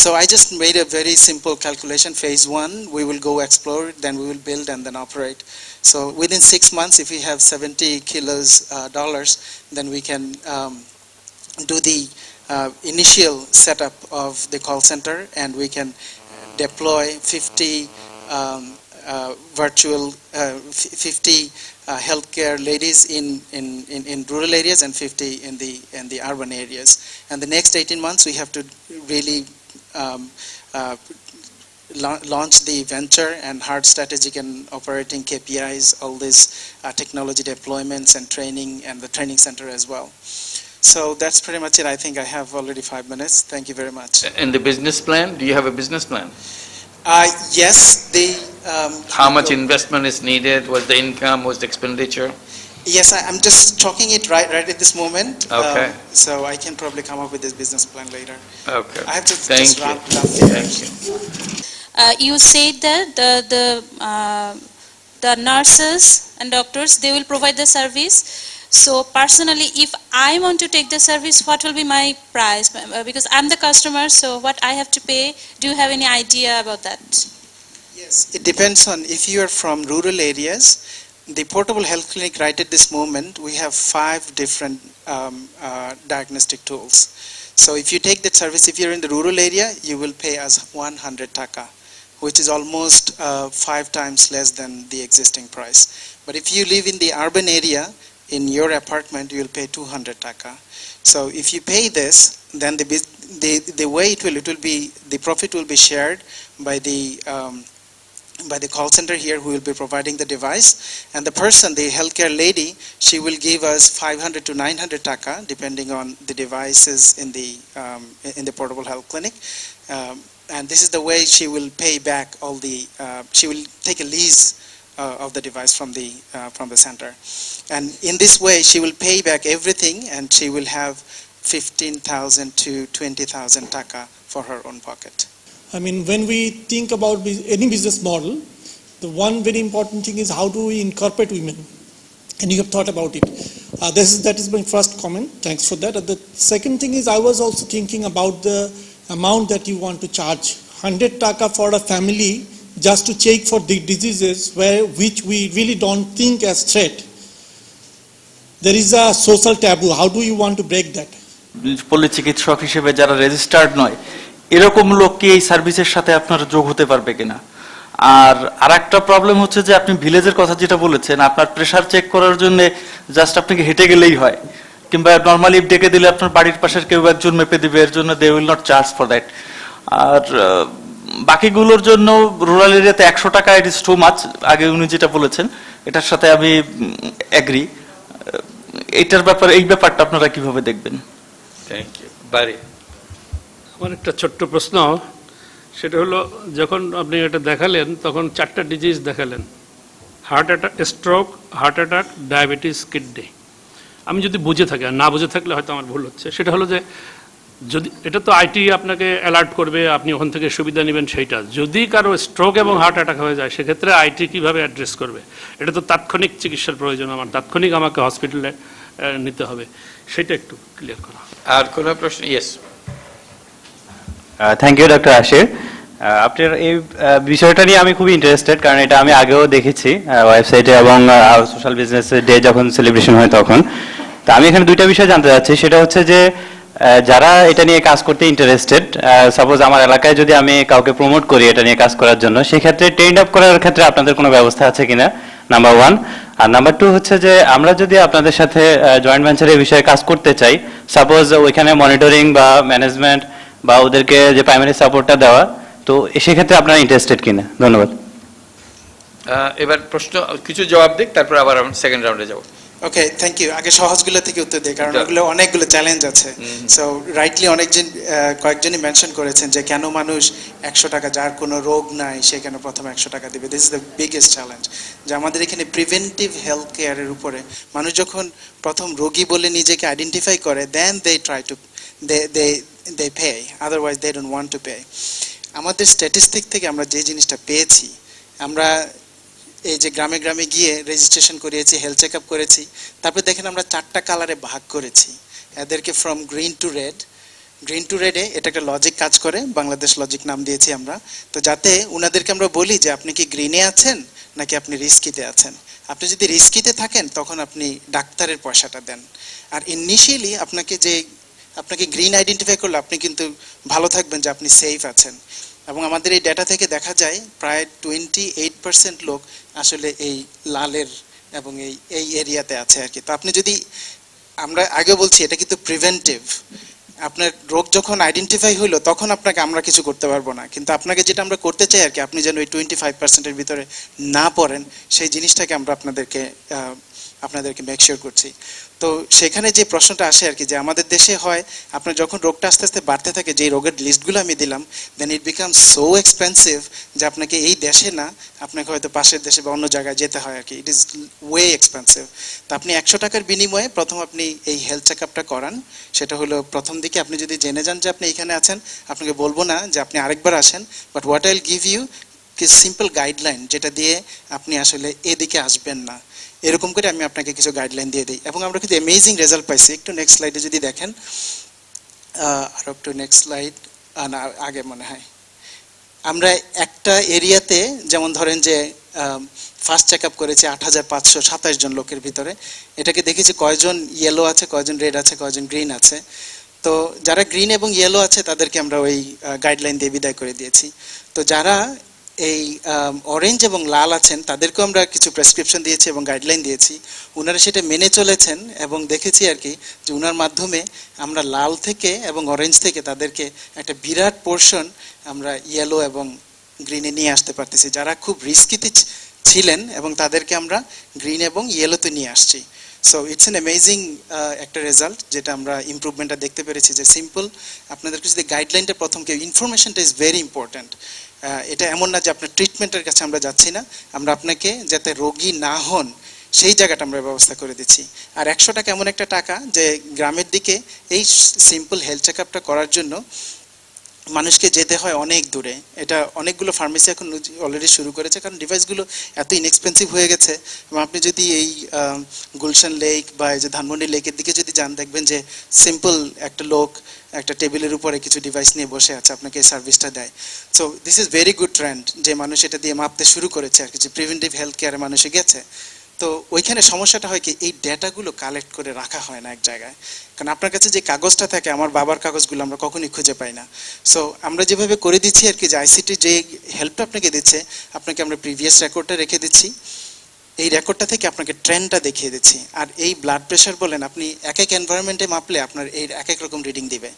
So I just made a very simple calculation. Phase 1, we will go explore, then we will build and then operate. So within 6 months, if we have 70 kilos dollars, then we can do the initial setup of the call center, and we can deploy 50 virtual 50 healthcare ladies in rural areas and 50 in the urban areas. And the next 18 months, we have to really launch the venture and hard strategic and operating KPIs, all these technology deployments and training, and the training center as well. So that's pretty much it. I think I have already 5 minutes. Thank you very much. And the business plan, do you have a business plan? Yes. How much investment is needed? What's the income? What's the expenditure? Yes, I'm just talking it right at this moment. Okay. So I can probably come up with this business plan later. Okay. I have just Thank you. Thank you. You said that the nurses and doctors, they will provide the service. So personally, if I want to take the service, what will be my price? Because I'm the customer, so what I have to pay, do you have any idea about that? Yes, it depends on if you are from rural areas. The portable health clinic right at this moment, we have 5 different diagnostic tools. So if you take that service, if you're in the rural area, you will pay us 100 taka, which is almost 5 times less than the existing price. But if you live in the urban area, in your apartment, you will pay 200 taka. So if you pay this, then the way it will be, the profit will be shared by the call center here, who will be providing the device, and the person, the healthcare lady, she will give us 500 to 900 taka, depending on the devices in the portable health clinic. And this is the way she will pay back all the. She will take a lease of the device from the center, and in this way she will pay back everything, and she will have 15,000 to 20,000 taka for her own pocket. I mean, when we think about any business model, the one very important thing is how do we incorporate women, and you have thought about it. That is my first comment. Thanks for that. The second thing is I was also thinking about the amount that you want to charge. 100 taka for a family just to check for the diseases which we really don't think as threat. There is a social taboo. How do you want to break that? পল্লী চিকিৎসক হিসেবে যারা registered নয়, এরকম লোক কি এই সার্ভিসের সাথে আপনার যোগ হতে পারবে কিনা? আর আরেকটা প্রবলেম হচ্ছে যে আপনি ভিলেজের কথা যেটা বলেছেন, আপনার প্রেসার চেক করার জন্য জাস্ট আপনাকে হেঁটে গেলেই হয়, কিংবা নর্মালি ডেকে দিলে আপনার বাড়ির পাশের কেউ একজন মেপে দিবে, এর জন্য they will not charge for that. আর বাকিগুলোর জন্য রুরাল এরিয়াতে 100 টাকা ইট ইজ টু মাচ, আগে উনি যেটা বলেছেন এটার সাথে আমি এগ্রি। এই ব্যাপারটা আপনারা কিভাবে দেখবেন? Thank you. বাড়ি আমার একটা ছোট্ট প্রশ্ন, সেটা হলো যখন আপনি এটা দেখালেন তখন 4টা ডিজিজ দেখালেন, heart attack, stroke, heart attack, diabetes, kidney. আমি যদি বুঝে থাকি, আর না বুঝে থাকলে হয়তো আমার ভুল হচ্ছে, সেটা হলো যে যদি এটা তো আইটি আপনাকে অ্যালার্ট করবে, আপনি ওখান থেকে সুবিধা নেবেন, সেইটা যদি কারো স্ট্রোক এবং হার্ট অ্যাটাক হয়ে যায় সেক্ষেত্রে আইটি কীভাবে অ্যাড্রেস করবে? এটা তো তাৎক্ষণিক চিকিৎসার প্রয়োজন, আমার তাৎক্ষণিক আমাকে হসপিটালে নিতে হবে, সেটা একটু ক্লিয়ার করা। আর কোনো প্রশ্ন? ইয়েস। থ্যাংক ইউ ডক্টর আশির। আপনার এই বিষয়টা নিয়ে আমি খুবই ইন্টারেস্টেড, কারণ এটা আমি আগেও দেখেছি ওয়েবসাইটে এবং সোশ্যাল বিজনেস ডে যখন সেলিব্রেশন হয় তখন। তো আমি এখানে 2টা বিষয় জানতে চাচ্ছি, সেটা হচ্ছে যে যারা এটা নিয়ে কাজ করতে ইন্টারেস্টেড, সাপোজ আমার এলাকায় যদি আমি কাউকে প্রমোট করি এটা নিয়ে কাজ করার জন্য, সেক্ষেত্রে ট্রেন্ড আপ করার ক্ষেত্রে আপনাদের কোনো ব্যবস্থা আছে কিনা, নাম্বার 1। আর নাম্বার 2 হচ্ছে যে আমরা যদি আপনাদের সাথে জয়েন্ট ভেঞ্চারের বিষয়ে কাজ করতে চাই, সাপোজ ওইখানে মনিটরিং বা ম্যানেজমেন্ট বা ওদেরকে যে প্রাইমারি সাপোর্টটা দেওয়া, তো সেক্ষেত্রে আপনারা ইন্টারেস্টেড কিনা? ধন্যবাদ। এবার প্রশ্ন কিছু জবাব দিক, তারপর আবার আমরা সেকেন্ড রাউন্ডে যাব। ওকে, থ্যাংক ইউ। আগে সহজগুলো থেকে উত্তর দিই, কারণ ওগুলো অনেকগুলো চ্যালেঞ্জ আছে। সো রাইটলি কয়েকজনই মেনশন করেছেন যে কেন মানুষ 100 টাকা, যার কোনো রোগ নাই সে কেন প্রথমে 100 টাকা দিবে। This is the biggest challenge, যে আমাদের এখানে প্রিভেন্টিভ হেলথ কেয়ারের উপরে মানুষ যখন প্রথম রোগী বলে নিজেকে আইডেন্টিফাই করে, then they try to they pay, otherwise they don't want to pay. আমাদের স্ট্যাটিস্টিক থেকে আমরা যে জিনিসটা পেয়েছি, আমরা এই যে গ্রামে গ্রামে গিয়ে রেজিস্ট্রেশন করিয়েছি, হেলথ চেক আপ করেছি, তারপর দেখেন আমরা 4টা কালারে ভাগ করেছি এদেরকে, from green to red, green to রেডে এটা একটা লজিক কাজ করে, বাংলাদেশ লজিক নাম দিয়েছি আমরা। তো যাতে ওনাদেরকে আমরা বলি যে আপনি কি গ্রিনে আছেন নাকি আপনি রিস্কিতে আছেন। আপনি যদি রিস্কিতে থাকেন তখন আপনি ডাক্তারের পয়সাটা দেন। আর ইনিশিয়ালি আপনাকে গ্রিন আইডেন্টিফাই করলে আপনি কিন্তু ভালো থাকবেন যে আপনি সেফ আছেন। এবং আমাদের এই ডেটা থেকে দেখা যায় প্রায় 28% লোক আসলে এই লালের এবং এই এরিয়াতে আছে আর কি। তো আপনি যদি, আমরা আগে বলছি এটা কিন্তু প্রিভেন্টিভ, আপনার রোগ যখন আইডেন্টিফাই হলো তখন আমরা কিছু করতে পারবো না, কিন্তু আপনাকে যেটা আমরা করতে চাই আর কি, আপনি যেন ওই 25%-এর ভিতরে না পড়েন সেই জিনিসটাকে আমরা আপনাদেরকে মেক শিওর করছি। তো সেখানে যে প্রশ্নটা আসে আর কি, যে আমাদের দেশে হয় আপনার যখন রোগটা আস্তে আস্তে বাড়তে থাকে, যে রোগের লিস্টগুলো আমি দিলাম, দেন ইট বিকাম সো এক্সপেন্সিভ যে আপনাকে এই দেশে না, আপনাকে হয়তো পাশের দেশে বা অন্য জায়গায় যেতে হয় আর কি। It is way expensive. তো আপনি 100 টাকার বিনিময়ে প্রথম আপনি এই হেলথ চেক আপটা করান। সেটা হলো প্রথম দিকে আপনি যদি জেনে যান যে আপনি এখানে আছেন, আপনাকে বলবো না যে আপনি আরেকবার আসেন, but what I will give you কি সিম্পল গাইডলাইন, যেটা দিয়ে আপনি আসলে এদিকে আসবেন না। এরকম করে আমি আপনাকে কিছু গাইডলাইন দিয়ে দিই এবং আমরা কিন্তু অ্যামেজিং রেজাল্ট পাইছি। একটু নেক্সট স্লাইডে যদি দেখেন, আর একটু নেক্সট স্লাইড, না আগে মনে হয়, আমরা একটা এরিয়াতে যেমন ধরেন যে ফার্স্ট চেক আপ করেছি 8527 জন লোকের ভিতরে, এটাকে দেখেছি কয়জন ইয়েলো আছে, কয়জন রেড আছে, কয়জন গ্রিন আছে। তো যারা গ্রিন এবং ইয়েলো আছে তাদেরকে আমরা ওই গাইডলাইন দিয়ে বিদায় করে দিয়েছি। তো যারা এই অরেঞ্জ এবং লাল আছেন তাদেরকেও আমরা কিছু প্রেসক্রিপশন দিয়েছি এবং গাইডলাইন দিয়েছি, ওনারা সেটা মেনে চলেছেন এবং দেখেছি আর কি যে ওনার মাধ্যমে আমরা লাল থেকে এবং অরেঞ্জ থেকে তাদেরকে একটা বিরাট পোর্শন আমরা ইয়েলো এবং গ্রিনে নিয়ে আসতে পারতেছি। যারা খুব রিস্কিতে ছিলেন এবং তাদেরকে আমরা গ্রিন এবং ইয়েলোতে নিয়ে আসছি। সো ইটস অ্যান অ্যামেজিং একটা রেজাল্ট, যেটা আমরা ইমপ্রুভমেন্টটা দেখতে পেরেছি। যে সিম্পল আপনাদেরকে যদি গাইডলাইনটা প্রথম কেউ, ইনফরমেশনটা ইজ ভেরি ইম্পর্ট্যান্ট। এটা এমন না যে আপনার ট্রিটমেন্টের কাছে আমরা যাচ্ছি না, আমরা আপনাকে যাতে রোগী না হন সেই জায়গাটা আমরা ব্যবস্থা করে দিচ্ছি। আর 100 টাকা এমন একটা টাকা যে গ্রামের দিকে এই সিম্পল হেলথ চেক আপটা করার জন্য মানুষকে যেতে হয় অনেক দূরে। এটা অনেকগুলো ফার্মেসি এখন অলরেডি শুরু করেছে, কারণ ডিভাইসগুলো এত ইনএক্সপেন্সিভ হয়ে গেছে। এবং আপনি যদি এই গুলশান লেক বা এই যে ধানমন্ডি লেকের দিকে যদি যান, দেখবেন যে সিম্পল একটা লোক একটা টেবিলের উপরে কিছু ডিভাইস নিয়ে বসে আছে, আপনাকে এই সার্ভিসটা দেয়। So this is very good trend যে মানুষ এটা দিয়ে মাপতে শুরু করেছে আর কি, যে প্রিভেন্টিভ হেলথ কেয়ারে মানুষে গেছে। তো ওইখানে সমস্যাটা হয় কি, এই ডেটাগুলো কালেক্ট করে রাখা হয় না এক জায়গায়। কারণ আপনার কাছে যে কাগজটা থাকে, আমার বাবার কাগজগুলো আমরা কখনোই খুঁজে পাই না। সো আমরা যেভাবে করে দিচ্ছি আর কি, যে আইসিটি যে হেল্পটা আপনাকে দিচ্ছে, আপনাকে আমরা প্রিভিয়াস রেকর্ডটা রেখে দিচ্ছি, এই রেকর্ডটা থেকে আপনাকে ট্রেন্ডটা দেখিয়ে দিচ্ছি। আর এই ব্লাড প্রেশার বলেন, আপনি এক এক এনভায়রনমেন্টে মাপলে আপনার এই এক এক রকম রিডিং দিবে।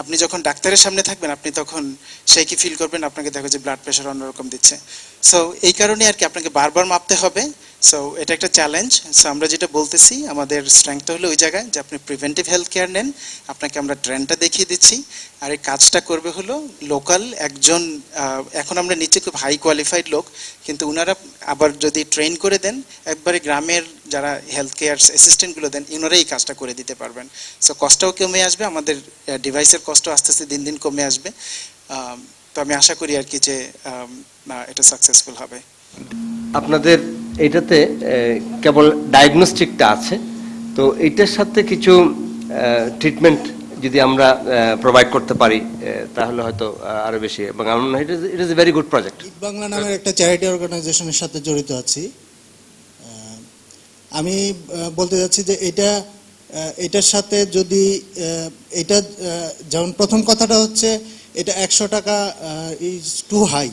আপনি যখন ডাক্তারের সামনে থাকবেন, আপনি তখন সেই কি ফিল করবেন, আপনাকে দেখো যে ব্লাড প্রেশার অন্যরকম দিচ্ছে। সো এই কারণে আর কি আপনাকে বারবার মাপতে হবে। সো এটা একটা চ্যালেঞ্জ। সো আমরা যেটা বলতেছি, আমাদের স্ট্রেংথটা হলো ওই জায়গায় যে আপনি প্রিভেন্টিভ হেলথ কেয়ার নেন, আপনাকে আমরা ট্রেন্ডটা দেখিয়ে দিচ্ছি। আর এই কাজটা করবে হলো লোকাল একজন, এখন আমরা নিচে খুব হাই কোয়ালিফাইড লোক, কিন্তু ওনারা আবার যদি ট্রেন করে দেন, একবারে গ্রামের যারা হেলথ কেয়ার অ্যাসিস্ট্যান্টগুলো দেন, ওনারা এই কাজটা করে দিতে পারবেন। সো কষ্টও কমে আসবে, আমাদের ডিভাইসের কষ্ট আস্তে আস্তে দিন দিন কমে আসবে। তো আমি আশা করি আর কি যে এটা সাকসেসফুল হবে। আপনাদের এটাতে কেবল ডায়াগনস্টিকটা আছে, তো এইটার সাথে কিছু ট্রিটমেন্ট যদি আমরা প্রোভাইড করতে পারি তাহলে হয়তো আরো বেশি, এবং it is a very good project. Bangla নামের একটা চ্যারিটি অর্গানাইজেশনের সাথে জড়িত আছি। আমি বলতে যাচ্ছি যে এটার সাথে যদি এটা, যেমন প্রথম কথাটা হচ্ছে এটা 100 টাকা ইজ টু হাই।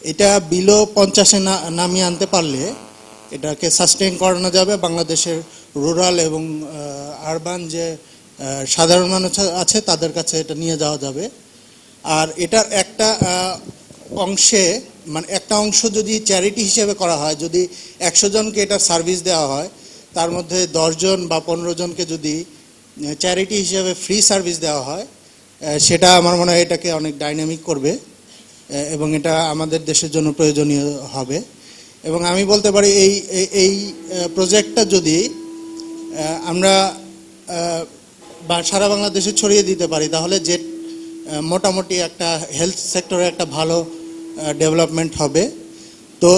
এটা বিলো 50-এ নামিয়ে আনতে পারলে এটাকে সাস্টেইন করানো যাবে। বাংলাদেশের রুরাল এবং আরবান যে সাধারণ মানুষ আছে তাদের কাছে এটা নিয়ে যাওয়া যাবে। আর এটার একটা অংশে, মানে একটা অংশ যদি চ্যারিটি হিসেবে করা হয়, যদি 100 জনকে এটা সার্ভিস দেওয়া হয়, তার মধ্যে 10 জন বা 15 জনকে যদি চ্যারিটি হিসেবে ফ্রি সার্ভিস দেওয়া হয়, সেটা আমার মনে হয় এটাকে অনেক ডাইনামিক করবে এবং এটা আমাদের দেশের জন্য প্রয়োজনীয় হবে। এবং আমি বলতে পারি এই প্রজেক্টটা যদি আমরা সারা বাংলাদেশে ছড়িয়ে দিতে পারি, তাহলে যে মোটামুটি একটা হেলথ সেক্টরে একটা ভালো ডেভেলপমেন্ট হবে। তো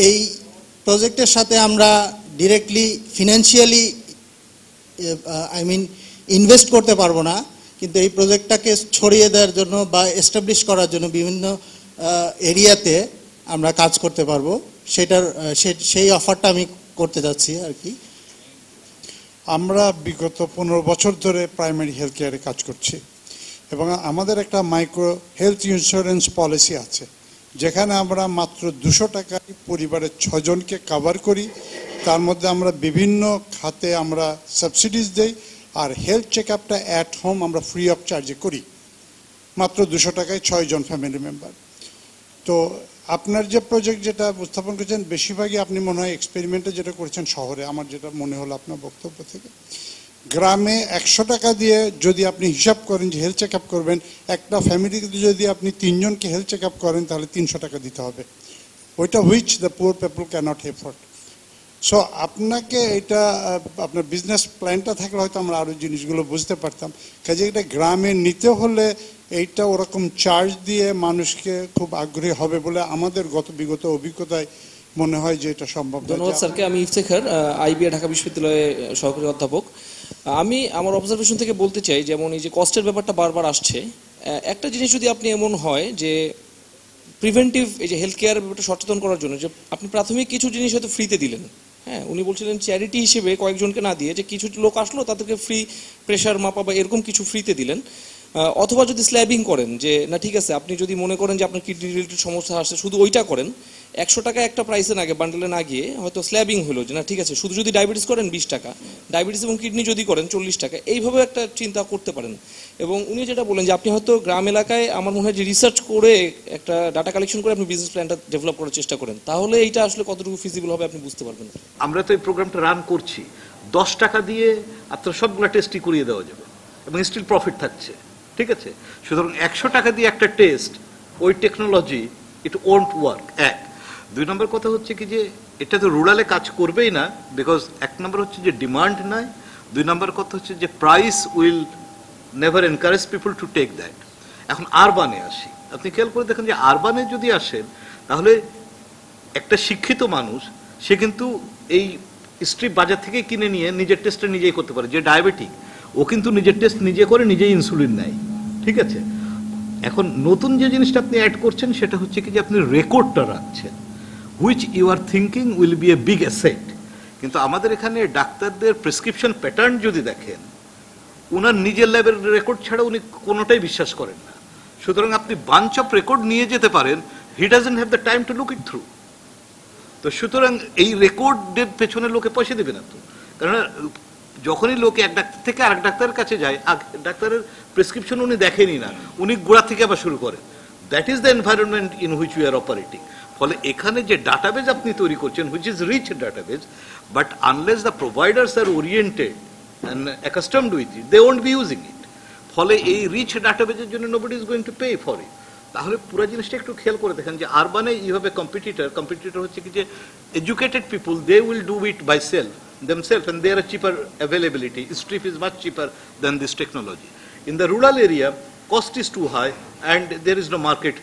এই প্রজেক্টের সাথে আমরা ডিরেক্টলি ফিনান্সিয়ালি ইনভেস্ট করতে পারবো না, কিন্তু এই প্রজেক্টটাকে ছড়িয়ে দেওয়ার জন্য বা এস্টাবলিশ করার জন্য বিভিন্ন এরিয়াতে আমরা কাজ করতে পারবো, সেই অফারটা আমি করতে যাচ্ছি আর কি। আমরা বিগত 15 বছর ধরে প্রাইমারি হেলথ কেয়ারে কাজ করছি এবং আমাদের একটা মাইক্রো হেলথ ইন্স্যুরেন্স পলিসি আছে, যেখানে আমরা মাত্র 200 টাকায় পরিবারের 6 জনকে কভার করি। তার মধ্যে আমরা বিভিন্ন খাতে আমরা সাবসিডিজ দেই, আর হেলথ চেক আপটা অ্যাট হোম আমরা ফ্রি অফ চার্জে করি, মাত্র 200 টাকায় 6 জন ফ্যামিলি মেম্বার। তো আপনার যে প্রজেক্ট যেটা উপস্থাপন করেছেন, বেশিরভাগই আপনি মনে হয় এক্সপেরিমেন্টে যেটা করেছেন শহরে, আমার যেটা মনে হলো আপনার বক্তব্য থেকে। গ্রামে 100 টাকা দিয়ে যদি আপনি হিসাব করেন যে হেলথ চেক আপ করবেন, একটা ফ্যামিলিতে যদি আপনি 3 জনকে হেলথ চেক আপ করেন তাহলে 300 টাকা দিতে হবে, ওইটা which the poor people cannot afford. So আপনাকে এটা আপনার বিজনেস প্ল্যানটা থাকলে হয়তো আমরা আরও জিনিসগুলো বুঝতে পারতাম। কাজে এটা গ্রামে নিতে হলে এইটা ওরকম চার্জ দিয়ে মানুষকে খুব আগ্রহী হবে বলে আমাদের বিগত অভিজ্ঞতায় মনে হয় যে এটা সম্ভব। ধন্যবাদ স্যারকে। আমি ইফতেখার, আইবিএ ঢাকা বিশ্ববিদ্যালয়ে সহকারী অধ্যাপক। আমি আমার অবজারভেশন থেকে বলতে চাই, যেমন এই যে কস্টের ব্যাপারটা বারবার আসছে, একটা জিনিস যদি আপনি এমন হয় যে প্রিভেন্টিভ এই যে হেলথ কেয়ার ব্যাপারটা সচেতন করার জন্য যে আপনি প্রাথমিক কিছু জিনিস হয়তো ফ্রিতে দিলেন, হ্যাঁ উনি বলছিলেন চ্যারিটি হিসেবে কয়েকজনকে না দিয়ে যে কিছু লোক আসলো তাদেরকে ফ্রি প্রেশার মাপা বা এরকম কিছু ফ্রিতে দিলেন, অথবা যদি স্ল্যাবিং করেন যে না ঠিক আছে আপনি যদি মনে করেন যে আপনার কিডনি রিলেটেড সমস্যা আসছে শুধু ওইটা করেন, 100 টাকা একটা প্রাইসে না গিয়ে বান্ডেলে না গিয়ে হয়তো স্ল্যাবিং হলো যে না ঠিক আছে শুধু যদি ডায়াবেটিস করেন 20 টাকা, ডায়াবেটিস এবং কিডনি যদি করেন 40 টাকা, এইভাবে একটা চিন্তা করতে পারেন। এবং উনি যেটা বলেন যে আপনি হয়তো গ্রাম এলাকায় আমার মনে হয় যে রিসার্চ করে একটা ডাটা কালেকশন করে আপনি বিজনেস প্ল্যানটা ডেভেলপ করার চেষ্টা করেন, তাহলে এইটা আসলে কতটুকু ফিজিবল হবে আপনি বুঝতে পারবেন। আমরা তো এই প্রোগ্রামটা রান করছি, 10 টাকা দিয়ে আপনার সবগুলো টেস্টই করিয়ে দেওয়া যাবে এবং স্টিল প্রফিট থাকছে, ঠিক আছে। সুতরাং 100 টাকা দিয়ে একটা টেস্ট, ওই টেকনোলজি ইট ওন্ট ওয়ার্ক। 2 নম্বর কথা হচ্ছে কি যে এটা তো রুরালে কাজ করবেই না, বিকজ 1 নম্বর হচ্ছে যে ডিমান্ড নাই, 2 নম্বর কথা হচ্ছে যে price will never encourage people to take that. এখন আরবানে আসি, আপনি খেয়াল করে দেখেন যে আরবানে যদি আসেন তাহলে একটা শিক্ষিত মানুষ সে কিন্তু এই স্ট্রিপ বাজার থেকে কিনে নিয়ে নিজের টেস্টটা নিজেই করতে পারে। যে ডায়াবেটিক ও কিন্তু নিজের টেস্ট নিজে করে নিজেই ইনসুলিন নেয়, ঠিক আছে। এখন নতুন যে জিনিসটা আপনি অ্যাড করছেন সেটা হচ্ছে কি যে আপনি রেকর্ডটা রাখছেন, which you are thinking will be a big asset. কিন্তু আমাদের এখানে ডাক্তারদের প্রেসক্রিপশন প্যাটার্ন যদি দেখেন, ওনার নিজের ল্যাবের রেকর্ড ছাড়া উনি কোনোটাই বিশ্বাস করেন না। সুতরাং আপনি বাঞ্চ অফ রেকর্ড নিয়ে যেতে পারেন, he doesn't have the time to look it through. তো সুতরাং এই রেকর্ডের পেছনে লোকে পয়সা দেবে না তো, কারণ যখনই লোকে এক ডাক্তার থেকে আরেক ডাক্তারের কাছে যায়, ডাক্তারের প্রেসক্রিপশন উনি দেখেনি না, উনি গোড়া থেকে আবার শুরু করেন। That is the environment in which we are operating. ফলে এখানে যে ডাটাবেজ আপনি তৈরি করছেন, which is rich database, but unless the providers are oriented and accustomed with it, they won't be using it. ফলে এই রিচ ডাটাবেজের জন্য nobody is going to pay for it. তাহলে পুরো জিনিসটা একটু খেয়াল করে দেখেন যে আরবানে এইভাবে কম্পিটিটর হচ্ছে কি যে educated people, they will do it by self themselves and there are cheaper availability. Strip is much cheaper than this technology. In the rural area, cost is too high and there is no market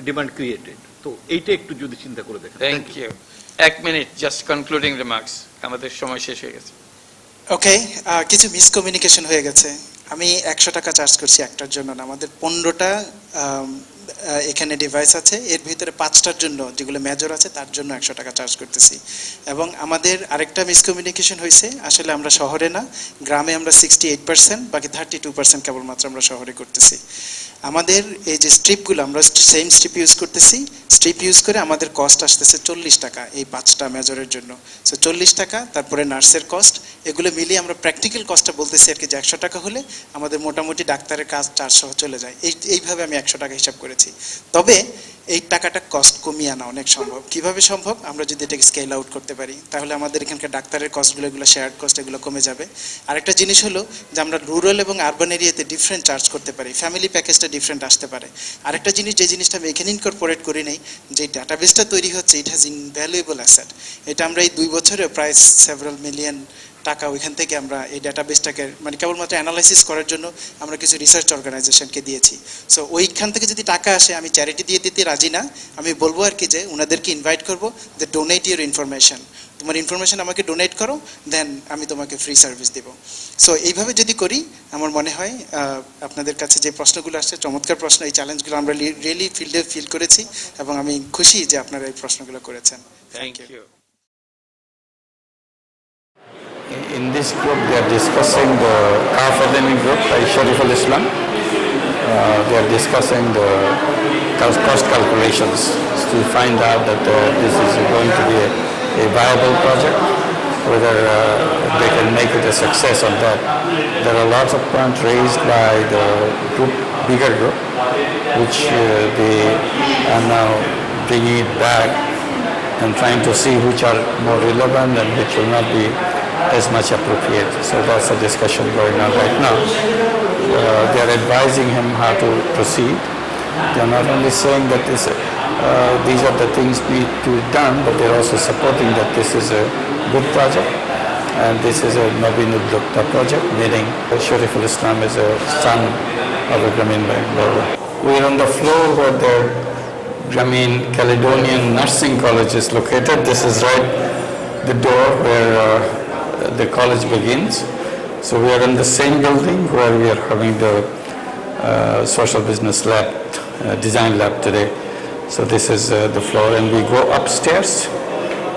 demand created. So এইটা একটু যদি চিন্তা করে দেখেন। Thank you. 1 minute just concluding remarks, আমাদের সময় শেষ হয়ে গেছে। ওকে, কিছু মিসকমিউনিকেশন হয়ে গেছে। আমি 100 টাকা চার্জ করছি একটার জন্য না, আমাদের 15টা এখানে ডিভাইস আছে, এর ভিতরে 5টার জন্য যেগুলো মেজর আছে তার জন্য 100 টাকা চার্জ করতেছি। এবং আমাদের আরেকটা মিসকমিউনিকেশন হয়েছে, আসলে আমরা শহরে না, গ্রামে আমরা 68%, বাকি 32% কেবলমাত্র আমরা শহরে করতেছি। আমাদের এই যে স্ট্রিপগুলো, আমরা সেম স্ট্রিপ ইউজ করতেছি, স্ট্রিপ ইউজ করে আমাদের কস্ট আসতেছে 40 টাকা এই 5টা মেজরের জন্য। সো 40 টাকা, তারপরে নার্সের কস্ট, এগুলো মিলিয়ে আমরা প্র্যাকটিক্যাল কস্টটা বলতেছি আর কি যে 100 টাকা হলে আমাদের মোটামুটি ডাক্তারের কাজ 400 চলে যায়। এইভাবে আমি 100 টাকা হিসাব করেছি। তবে এই টাকাটা কস্ট কমিয়ে আনা অনেক সম্ভব। কিভাবে সম্ভব? আমরা যদি এটাকে স্কেল আউট করতে পারি তাহলে আমাদের এখানকার ডাক্তারের কস্টগুলো, এগুলো শেয়ার্ড কস্ট, এগুলো কমে যাবে। আরেকটা জিনিস হলো যে আমরা রুরাল এবং আরবান এরিয়াতে ডিফারেন্ট চার্জ করতে পারি, ফ্যামিলি প্যাকেজটা ডিফারেন্ট আসতে পারে। আরেকটা জিনিস, যে জিনিসটা আমি এখানে ইনকর্পোরেট করি নেই, যে ডাটাবেসটা তৈরি হচ্ছে, ইট হ্যাজ ইনভ্যালুয়েবল অ্যাসেট। এটা আমরা এই 2 বছরে প্রায় সেভারাল মিলিয়ন টাকা ওইখান থেকে আমরা এই ডাটাবেসটাকে মানে কেবলমাত্র অ্যানালাইসিস করার জন্য আমরা কিছু রিসার্চ অর্গানাইজেশনকে দিয়েছি। সো ওইখান থেকে যদি টাকা আসে, আমি চ্যারিটি দিয়ে দিতে রাজি না, আমি বলবো আর কি যে ওনাদেরকে ইনভাইট করবো যে ডোনেট ইউর ইনফরমেশন, তোমার ইনফরমেশন আমাকে ডোনেট করো, দেন আমি তোমাকে ফ্রি সার্ভিস দেব। সো এইভাবে যদি করি আমার মনে হয় আপনাদের কাছে যে প্রশ্নগুলো আসছে চমৎকার প্রশ্ন, এই চ্যালেঞ্জগুলো আমরা রিয়েলি ফিল্ডে ফিল করেছি এবং আমি খুশি যে আপনারা এই প্রশ্নগুলো করেছেন। Thank you. In this group, they are discussing the Kafadini group by Shariful Islam. They are discussing the cost calculations to find out that this is going to be a viable project, whether they can make it a success or that. There are lots of points raised by the group, bigger group, which they are now bringing it back and trying to see which are more relevant and which will not be as much appropriate. So that's a discussion going on right now. They are advising him how to proceed. They are not only saying that these are the things need to be done, but they are also supporting that this is a good project and this is a Nabin Uddokta project, meaning Shariful Islam is a son of a Grameen Bank. We are on the floor where the Grameen Caledonian Nursing College is located. This is right the door where the college begins. So we are in the same building where we are having the social business lab, design lab today. So this is the floor, and we go upstairs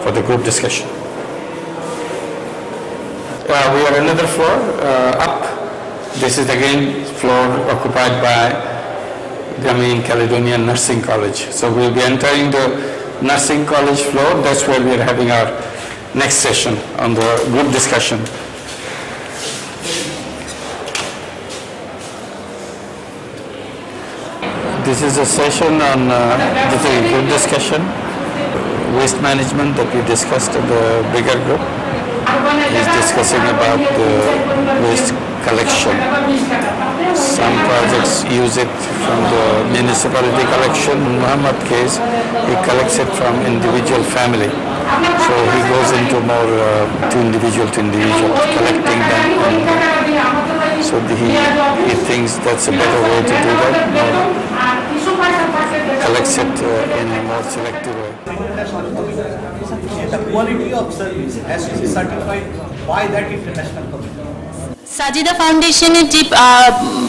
for the group discussion. We are another floor up. This is again floor occupied by Grameen Caledonian Nursing College. So we'll be entering the nursing college floor. That's where we are having our next session on the group discussion. This is a session on this is a group discussion, waste management that we discussed in the bigger group. Is discussing about the waste collection. Some projects use it from the municipality collection. In Muhammad case, he collects it from individual family. So he goes into more to individual collecting them. So he thinks that's a better way to do that. Collects it in a more selective way. The quality of service has to be certified by that international committee. Sajida ফাউন্ডেশনের যে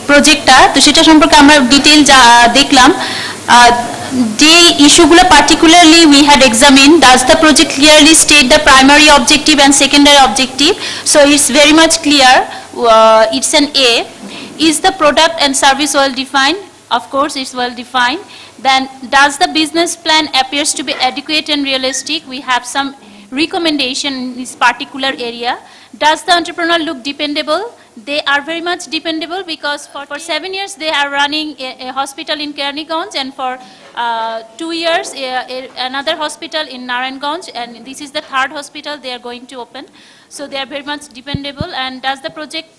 প্রজেক্টটা, তো সেটা সম্পর্কে আমরা detail দেখলাম। যে ইস্যুগুলো particularly we had examine, does the project clearly state the primary objective and secondary objective? So it's very much clear, it's an A. Is the product and service well defined? Of course, it's well defined. Then, does the business plan appears to be adequate and realistic? We have some recommendation in this particular area. Does the entrepreneur look dependable? They are very much dependable because for 7 years they are running a hospital in Kearneyganj, and for 2 years another hospital in Narayanganj, and this is the third hospital they are going to open. So they are very much dependable. And does the project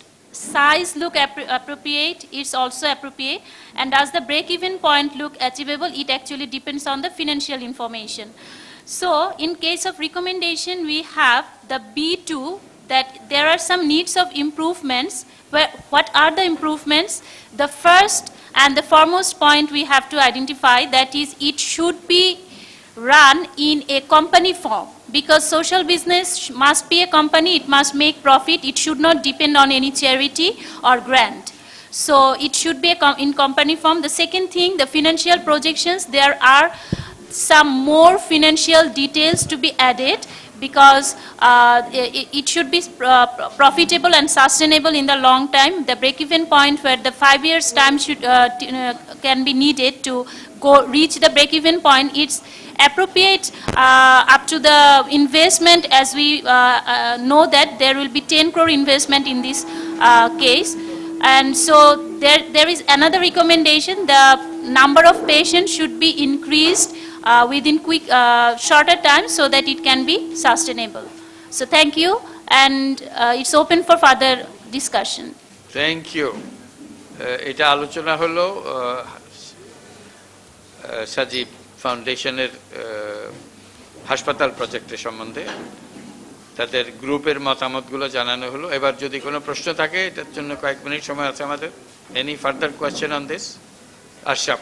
size look appropriate? It's also appropriate. And does the break-even point look achievable? It actually depends on the financial information. So in case of recommendation, we have the B2, that there are some needs of improvements. What are the improvements? The first and the foremost point we have to identify, that is, it should be run in a company form, because social business must be a company, it must make profit, it should not depend on any charity or grant. So it should be in company form. The second thing, the financial projections, there are some more financial details to be added, because it should be profitable and sustainable in the long time. The break-even point where the 5 years time should can be needed to reach the break-even point. It's appropriate up to the investment, as we know that there will be 10 crore investment in this case. And so there is another recommendation, the number of patients should be increased within shorter time so that it can be sustainable. So thank you, and it's open for further discussion. Thank you. এটা আলোচনা হলো সাজিব ফাউন্ডেশনের হাসপাতাল প্রজেক্টের সম্বন্ধে। তাদের গ্রুপের মতামতগুলো জানানো হলো। এবার যদি কোনো প্রশ্ন থাকে এটার জন্য কয়েক মিনিট সময় আছে আমাদের। Any further question on this? Ashraf,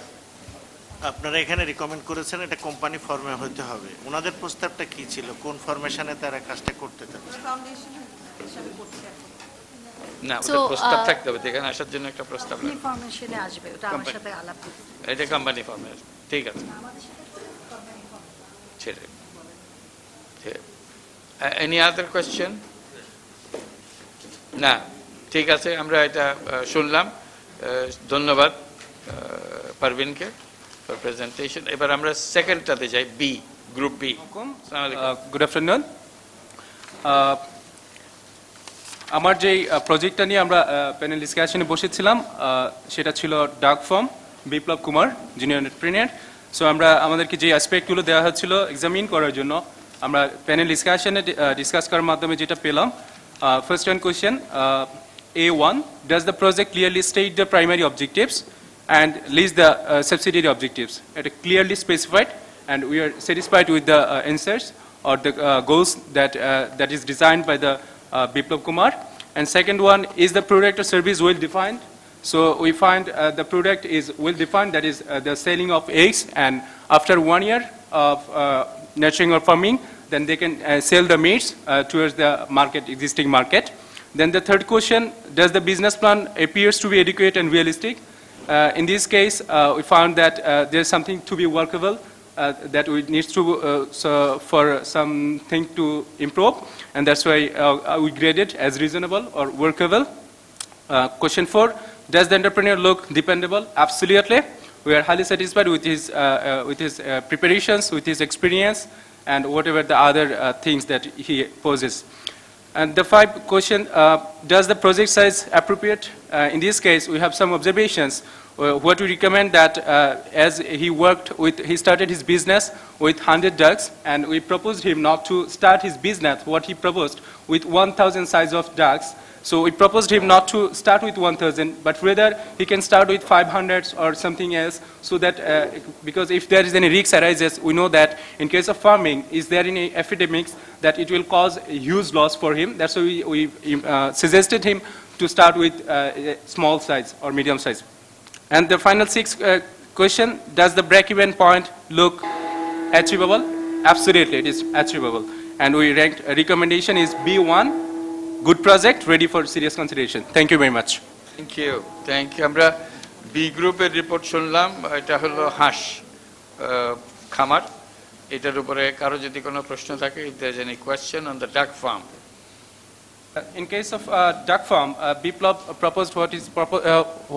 আপনারা এখানে রিকমেন্ড করেছেন এটা কোম্পানি ফর্মে হতে হবে, ওনাদের প্রস্তাবটা কি ছিল, কোন ফরমেশনে তারা কাজটা করতে চাচ্ছে? না ওটা প্রস্তাব থাকতে হবে, এখানে আসার জন্য একটা প্রস্তাব লাগবে। ইনফরমেশনে আসবে, ওটা আমার সাথে আলাপ করতে। এটা কোম্পানি ফর্মে, ঠিক আছে। ছেড়ে এনি আদার কোয়েশ্চেন? না, ঠিক আছে, আমরা এটা শুনলাম। ধন্যবাদ পারভিনকে ফর প্রেজেন্টেশন। এবার আমরা সেকেন্ডটাতে যাই, B, group B. Good afternoon. আমার যেই প্রজেক্টটা নিয়ে আমরা প্যানেল ডিসকাশনে বসেছিলাম সেটা ছিল ডাক farm, Biplab Kumar, junior entrepreneur. So আমরা আমাদেরকে যে অ্যাসপেক্টগুলো দেওয়া হচ্ছিল এক্সামিন করার জন্য, আমরা প্যানেল ডিসকাশনে ডিসকাস করার মাধ্যমে যেটা পেলাম, first one question, A1, does the project clearly state the primary objectives and list the subsidiary objectives? It is clearly specified, and we are satisfied with the answers or the goals that is designed by the Biplab Kumar. And second one, is the product or service well defined? So we find the product is well defined, that is the selling of eggs, and after 1 year of nurturing or farming, then they can sell the meats towards the market, existing market. Then the third question, does the business plan appears to be adequate and realistic? In this case, we found that there's something to be workable, that we need to, for something to improve, and that's why we graded as reasonable or workable. Question 4, does the entrepreneur look dependable? Absolutely. We are highly satisfied with his preparations, with his experience, and whatever the other things that he poses. And the 5th question, does the project size appropriate? In this case, we have some observations. What we recommend that as he started his business with 100 ducks, and we proposed him not to start his business, what he proposed, with 1,000 size of ducks. So we proposed him not to start with 1,000, but rather he can start with 500 or something else, so that, because if there is any risk arises, we know that in case of farming, is there any epidemics, that it will cause a huge loss for him. That's why we suggested him to start with small size or medium size. And the final 6th question, does the break-even point look achievable? Absolutely, it is achievable. And we ranked, recommendation is B1, good project, ready for serious consideration. Thank you very much. Thank you. Thank you. আমরা B গ্রুপের report শুনলাম, এটা হলো হাঁস খামার। এটার উপরে কারো যদি কোনো প্রশ্ন থাকে, if there is any question on the duck farm. In case of duck farm, Biplab proposed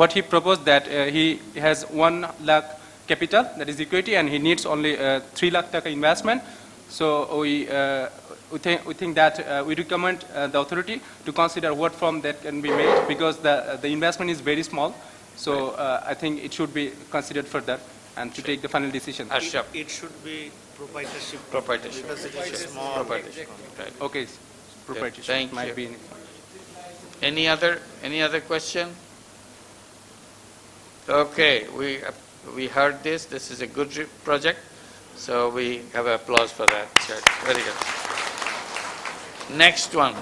what he proposed, that he has 1 lakh capital, that is equity, and he needs only 3 lakh taka investment. So we think that we recommend the authority to consider what form that can be made, because the investment is very small. So I think it should be considered further and to take the final decision. It should be proprietorship. Because it is small. Proprietorship. Right. Okay. Proprietorship. Thank might you. be Any other question? Okay, we heard this. This is a good project, so we have applause for that. Very good. Next one,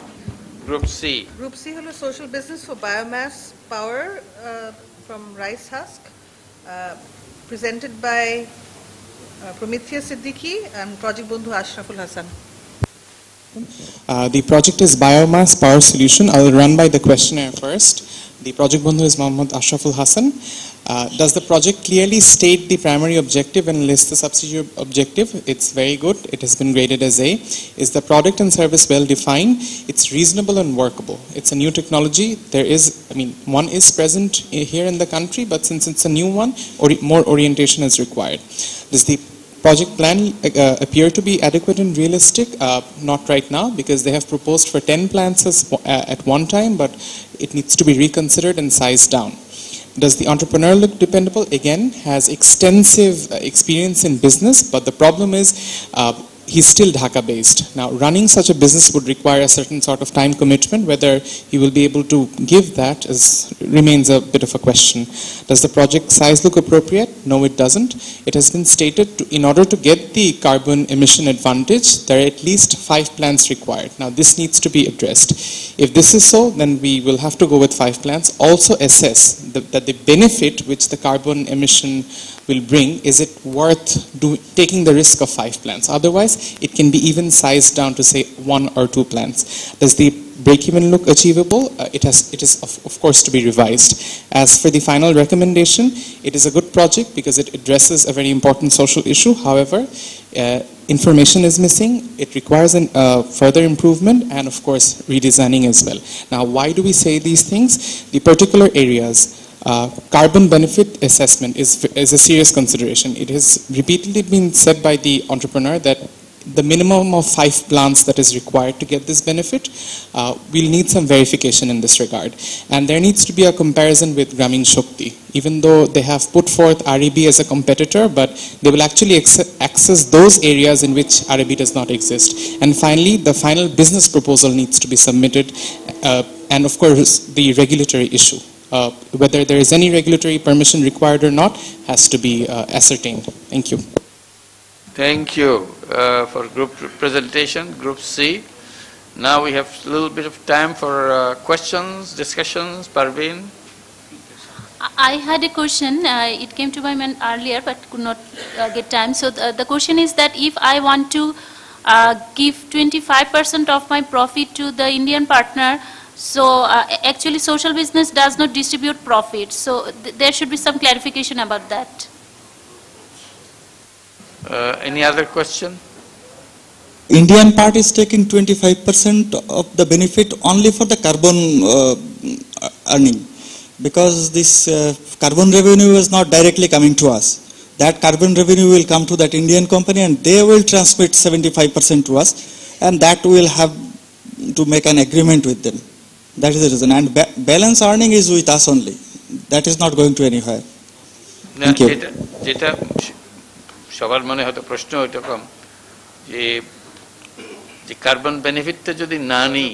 Group C. Group C হলো social business for biomass power from rice husk, presented by Prometheus Siddiqui and Project Bondhu Ashraful Hassan. The project is Biomass Power Solution. I will run by the questionnaire first. The project Bondhu is Mohammad Ashraful Hassan. Does the project clearly state the primary objective and list the subsidiary objective? It's very good. It has been graded as A. Is the product and service well defined? It's reasonable and workable. It's a new technology. One is present here in the country, but since it's a new one, more orientation is required. Does the project plan appear to be adequate and realistic? Not right now, because they have proposed for 10 plants at one time, but it needs to be reconsidered and sized down. Does the entrepreneur look dependable? Again, has extensive experience in business, but the problem is he's still Dhaka based. Now, running such a business would require a certain sort of time commitment. Whether he will be able to give that remains a bit of a question. Does the project size look appropriate? No, it doesn't. It has been stated in order to get the carbon emission advantage, there are at least 5 plants required. Now, this needs to be addressed. If this is so, then we will have to go with 5 plants. Also assess that the benefit which the carbon emission will bring, is it worth taking the risk of 5 plants? Otherwise, it can be even sized down to say 1 or 2 plants. Does the break-even look achievable? It is of course to be revised. As for the final recommendation, it is a good project because it addresses a very important social issue. However, information is missing. It requires further improvement and of course redesigning as well. Now, why do we say these things? The particular areas, carbon benefit assessment is a serious consideration. It has repeatedly been said by the entrepreneur that the minimum of 5 plants that is required to get this benefit, we'll need some verification in this regard. And there needs to be a comparison with Grameen Shakti. Even though they have put forth REB as a competitor, but they will actually access those areas in which REB does not exist. And finally, the final business proposal needs to be submitted, and of course, the regulatory issue. Whether there is any regulatory permission required or not has to be ascertained. Thank you. Thank you for group presentation, Group C. Now we have a little bit of time for questions, discussions. Parveen? I had a question. It came to my mind earlier, but could not get time. So the question is that if I want to give 25% of my profit to the Indian partner, so actually social business does not distribute profit. So there should be some clarification about that. Any other question? Indian part is taking 25% of the benefit only for the carbon earning, because this carbon revenue is not directly coming to us. That carbon revenue will come to that Indian company and they will transmit 75% to us, and that will have to make an agreement with them. That is the reason. And balance earning is with us only. That is not going to anywhere. Thank you. যেটা সবার মনে হয়তো প্রশ্ন এরকম যে carbon বেনিফিটটা যদি না নিই,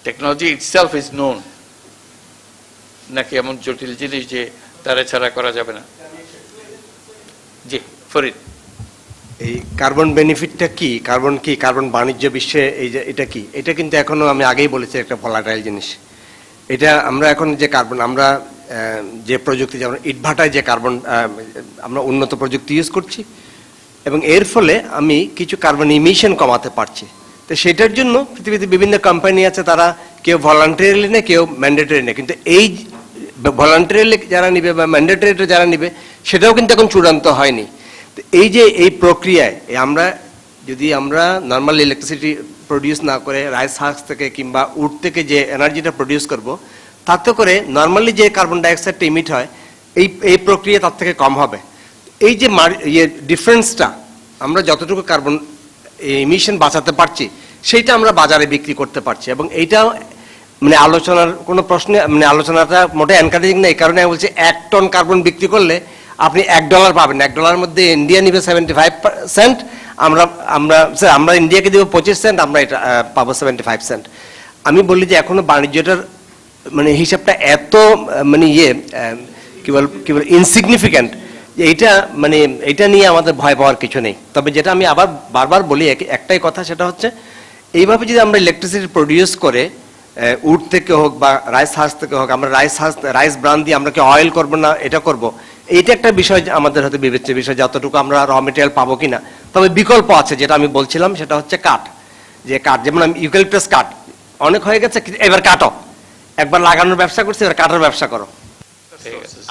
টেকনোলজি ইটসেলফ ইজ নোন, নাকি এমন জটিল জিনিস যে তারা ছাড়া করা যাবে না? জি ফরিদ। এই কার্বন বেনিফিটটা কি, কার্বন বাণিজ্য বিশ্বে এই যে এটা কি, এটা কিন্তু এখনো আমি আগেই বলেছি একটা ভলাটাইল জিনিস। এটা আমরা এখন যে কার্বন, আমরা যে প্রযুক্তি, যেমন ইটভাটায় যে কার্বন, আমরা উন্নত প্রযুক্তি ইউজ করছি এবং এর ফলে আমি কিছু কার্বন ইমিশন কমাতে পারছি। তো সেটার জন্য পৃথিবীতে বিভিন্ন কোম্পানি আছে, তারা কেউ ভলান্টারিলি নেয়, কেউ ম্যান্ডেটরি নেয়। কিন্তু এই ভলান্টারিলি যারা নিবে বা ম্যান্ডেটরি যারা নিবে সেটাও কিন্তু এখন চূড়ান্ত হয়নি। এই যে এই প্রক্রিয়ায় যদি আমরা নর্মাল ইলেকট্রিসিটি প্রডিউস না করে রাইস হাস্ক থেকে কিংবা উড থেকে যে এনার্জিটা প্রডিউস করব, তাতে করে নর্মালি যে কার্বন ডাইঅক্সাইডটা ইমিট হয় এই প্রক্রিয়া তার থেকে কম হবে। এই যে ডিফারেন্সটা, আমরা যতটুকু কার্বন ইমিশন বাঁচাতে পারছি সেইটা আমরা বাজারে বিক্রি করতে পারছি, এবং এইটা মানে আলোচনার কোনো প্রশ্নে, মানে আলোচনাটা মোটে এনকারেজিং না। এই কারণে আমি বলছি 1 টন কার্বন বিক্রি করলে আপনি $1 পাবেন। $1 মধ্যে ইন্ডিয়া নিবে 75 সেন্ট, আমরা ইন্ডিয়াকে দেবো 25 সেন্ট, আমরা এটা পাবো 75 সেন্ট। আমি বলি যে এখনো বাণিজ্যটার মানে হিসাবটা এত মানে কি বল ইনসিগনিফিক্যান্ট, যে এটা নিয়ে আমাদের ভয় পাওয়ার কিছু নেই। তবে যেটা আমি আবার বারবার বলি একটাই কথা, সেটা হচ্ছে এইভাবে যদি আমরা ইলেকট্রিসিটি প্রডিউস করে উড থেকে হোক বা রাইস হাঁস থেকে হোক, আমরা রাইস ব্রান দিয়ে আমরা কি অয়েল করবো না এটা করব, এইটা একটা বিষয় আমাদের হয়তো বিবেচ্য বিষয়, যতটুকু আমরা র মেটেরিয়াল পাবো কিনা। তবে বিকল্প আছে, যেটা আমি বলছিলাম, সেটা হচ্ছে কাঠ। যে কাঠ, যেমন ইউক্যালিপটাস কাঠ অনেক হয়ে গেছে, এবার কাটো, একবার লাগানোর ব্যবসা করছি, এবার কাটার ব্যবসা করো।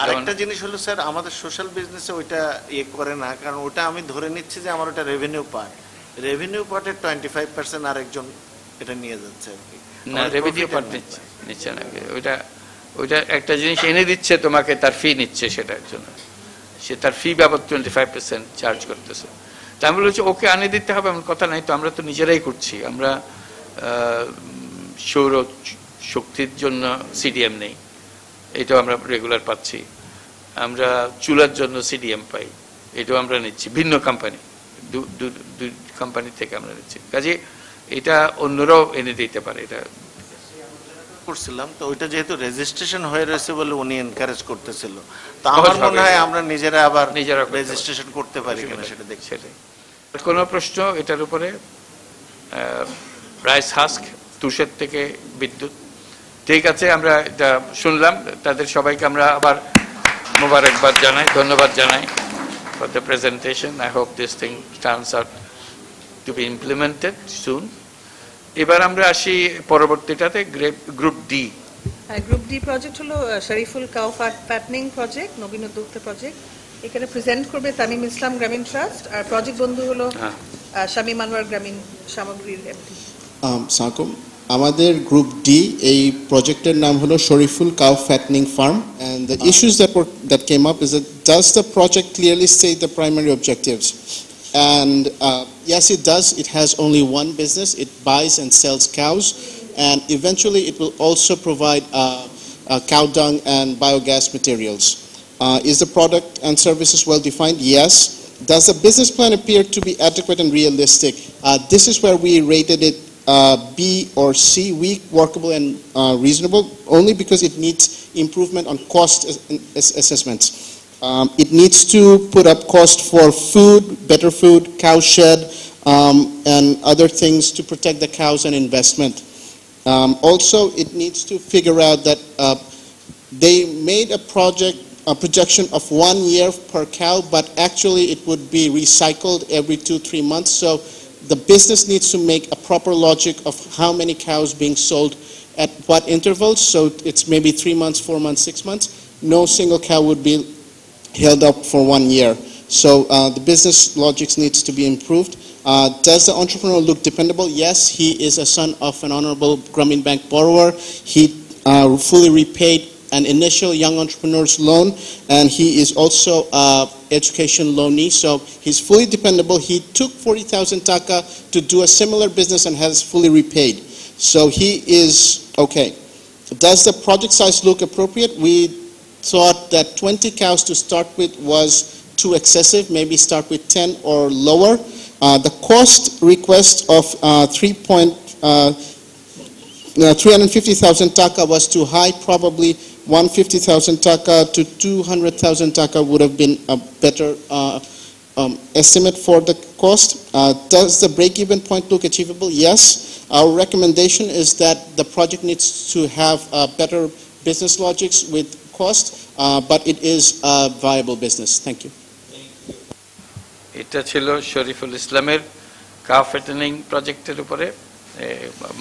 আরেকটা জিনিস হলো স্যার, আমাদের সোশ্যাল বিজনেসে ওইটা করে না, কারণ ওটা আমি ধরে নিচ্ছি যে আমার ওটা রেভিনিউ পার্টের 25% আরেকজন এটা নিয়ে যাচ্ছে আর কি। না, রেভিনিউ পার্ট নিচ্ছে না, ওইটা একটা জিনিস এনে দিচ্ছে তোমাকে, তার ফি নিচ্ছে, সেটার জন্য সে তার ফি বাবদ 25% চার্জ করতেছে। তা আমি বলছি ওকে আনে দিতে হবে এমন কথা নাই তো, আমরা তো নিজেরাই করছি। আমরা সৌর শক্তির জন্য সিডিএম নেই, এটাও আমরা রেগুলার পাচ্ছি। আমরা চুলার জন্য সিডিএম পাই, এটাও আমরা নিচ্ছি। ভিন্ন কোম্পানি, দুই কোম্পানি থেকে আমরা নিচ্ছি, কাজে এটা অন্যরাও এনে দিতে পারে। এটা করছিলাম তো ওইটা যেহেতু রেজিস্ট্রেশন হয়ে রয়েছে বলে উনি এনকারেজ করতেছিল, তো আমার মনে হয় আমরা নিজেরা আবার রেজিস্ট্রেশন করতে পারি কিনা সেটা দেখছি। কোনো প্রশ্ন এটার উপরে? রাইস হাস্ক, তুষের থেকে বিদ্যুৎ, ঠিক আছে, আমরা এটা শুনলাম। তাদের সবাইকে আমরা আবার মোবারকবাদ জানাই, ধন্যবাদ জানাই for the presentation. I hope this thing turns out to be implemented soon. এবার আমরা আসি পরবর্তীটাতে, group D. Group D project হলো শরীফুল কাউ ফ্যাটনিং প্রজেক্ট, নবীন উদ্যোক্তা প্রজেক্ট। এখানে প্রেজেন্ট করবে তামিম ইসলাম গ্রামীণ ট্রাস্ট, আর প্রজেক্ট বন্ধু হলো শামীম আনোয়ার গ্রামীণ সামগ্রীর এমডি। সালাম, আমাদের গ্রুপ ডি এই প্রজেক্টের নাম হলো Shariful cow fattening farm, and the issues that came up is that does the project clearly state the primary objectives? And yes, it does. It has only one business. It buys and sells cows, and eventually it will also provide cow dung and biogas materials. Is the product and services well defined? Yes. Does the business plan appear to be adequate and realistic? This is where we rated it B or C, weak, workable, and reasonable, only because it needs improvement on cost assessments. It needs to put up cost for food, better food, cow shed, and other things to protect the cows and investment. Also, it needs to figure out that they made a projection of 1 year per cow, but actually it would be recycled every 2-3 months. So the business needs to make a proper logic of how many cows being sold at what intervals. So it's maybe 3 months, 4 months, 6 months. No single cow would be held up for 1 year. So the business logics needs to be improved. Does the entrepreneur look dependable? Yes, he is a son of an honorable Grameen Bank borrower. He fully repaid an initial young entrepreneur's loan, and he is also education loanee, so he's fully dependable. He took 40,000 taka to do a similar business and has fully repaid. So he is okay. Does the project size look appropriate? We thought that 20 cows to start with was too excessive, maybe start with 10 or lower. The cost request of 350,000 taka was too high, probably 150,000 taka to 200,000 taka would have been a better estimate for the cost. Does the break-even point look achievable? Yes. Our recommendation is that the project needs to have better business logics with cost, but it is a viable business. Thank you. এটা ছিল শরীফুল ইসলামের cow fattening প্রজেক্টের উপরে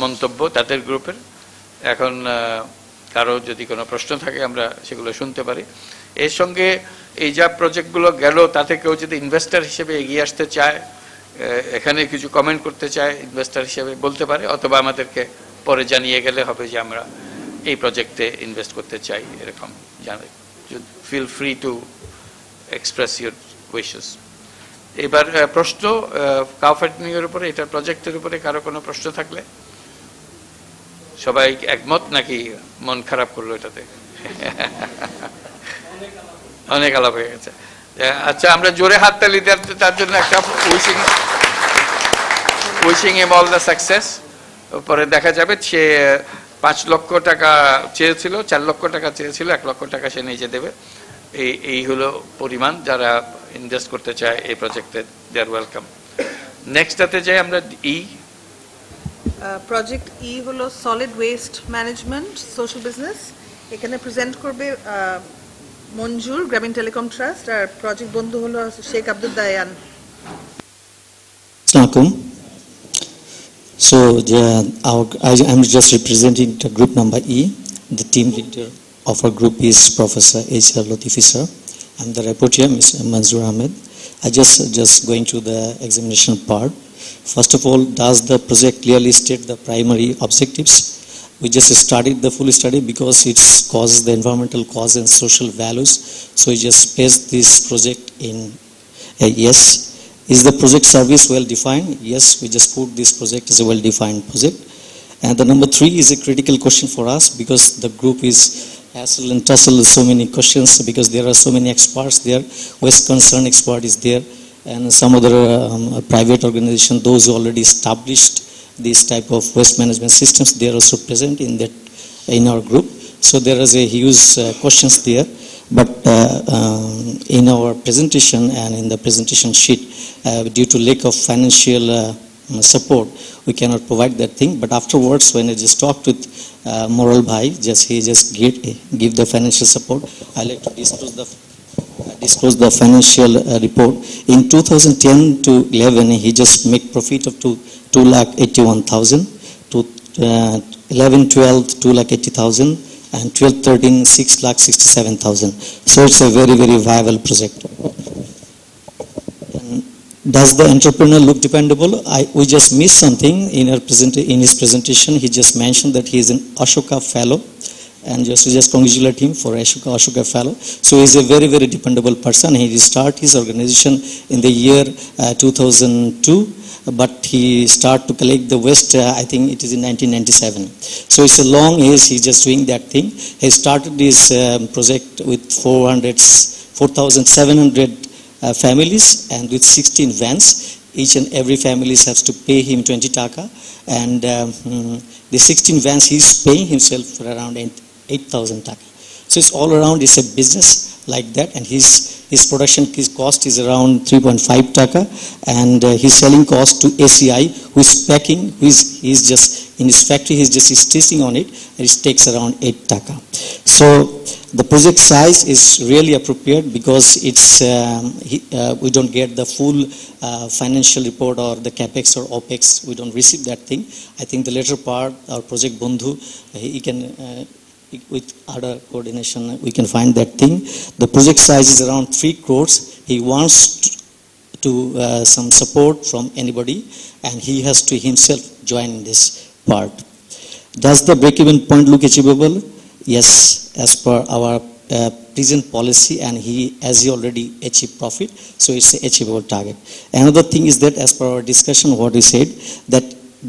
মন্তব্য তাদের গ্রুপের। এখন কারো যদি কোনো প্রশ্ন থাকে আমরা সেগুলো শুনতে পারি। এর সঙ্গে এই যা প্রজেক্টগুলো গেল তাতে কেউ যদি ইনভেস্টর হিসেবে এগিয়ে আসতে চায়, এখানে কিছু কমেন্ট করতে চায়, ইনভেস্টর হিসেবে বলতে পারে, অথবা আমাদেরকে পরে জানিয়ে গেলে হবে যে আমরা এই প্রজেক্টে ইনভেস্ট করতে চাই, এরকম জানাই। Feel free to express your wishes. এবার প্রশ্ন কাউ ফ্যাটেনিং এর উপরে, এটা প্রজেক্টের উপরে কারো কোনো প্রশ্ন থাকলে? সবাই একমত নাকি মন খারাপ করলো এটাতে? অনেক আলাপ হয়ে গেছে। আচ্ছা, আমরা জোরে হাততালি দেওয়ার তার জন্য একটা wishing him all the success. পরে দেখা যাবে সে 5 লক্ষ টাকা চেয়েছিল, 4 লক্ষ টাকা চেয়েছিল, 1 লক্ষ টাকা সে নিজে দেবে। এই হলো পরিমাণ যারা ইনভেস্ট করতে চায় এই প্রজেক্টে, দে আর ওয়েলকাম। নেক্সটটাতে যাই আমরা। প্রজেক্ট ই হলো solid waste management social business. এখানে প্রেজেন্ট করবে মঞ্জুর গ্রামীণ টেলিকম ট্রাস্ট, আর প্রজেক্ট বন্ধু হলো Sheikh Abdul Dayan. Assalamualaikum. So I'm just representing the group number E. The team leader of our group is Professor H.R. Latifi sir. I'm the rapporteur, Mr. Manzoor Ahmed. I just going to the examination part. First of all, does the project clearly state the primary objectives? We just started the full study because it's causes the environmental cause and social values. So we just placed this project in yes. Is the project service well defined? Yes, we just put this project as a well defined project. And the number 3 is a critical question for us because the group is hassle and tussle with so many questions because there are so many experts there. West Concern expert is there, and some other private organization, those who already established this type of waste management systems, they are also present in our group. So there is a huge questions there, but in our presentation and in the presentation sheet, due to lack of financial support, we cannot provide that thing. But afterwards, when I just talked with Moral Bhai, he just give the financial support. I like to disclose the financial report. In 2010 to 11, he just make profit of 2,81,000. To 11-12, 2,80,000, and 12-13, 6,67,000. So it's a very, very viable project. Does the entrepreneur look dependable? We just missed something in his presentation. He just mentioned that he is an Ashoka Fellow, and just congratulate him for Ashoka Fellow. So he is a very, very dependable person. He started his organization in the year 2002, but he started to collect the waste, I think it is in 1997. So it's a long age, he's just doing that thing. He started this project with 4,700 families and with 16 vans. Each and every family has to pay him 20 taka, and the 16 vans he's paying himself for around 8,000 taka. So it's all around, it's a business like that, and his production cost is around 3.5 taka, and his selling cost to ACI, who is packing, he's just in his factory, he's just stitching on it, and it takes around 8 taka. So the project size is really appropriate because it's we don't get the full financial report or the capex or opex. We don't receive that thing. I think the later part, our project Bandhu, he can with other coordination we can find that thing. The project size is around 3 crores. He wants to some support from anybody, and he has to himself join in this part. Does the break-even point look achievable? Yes, as per our present policy, and as he already achieved profit, so it's an achievable target. Another thing is that as per our discussion, what we said, that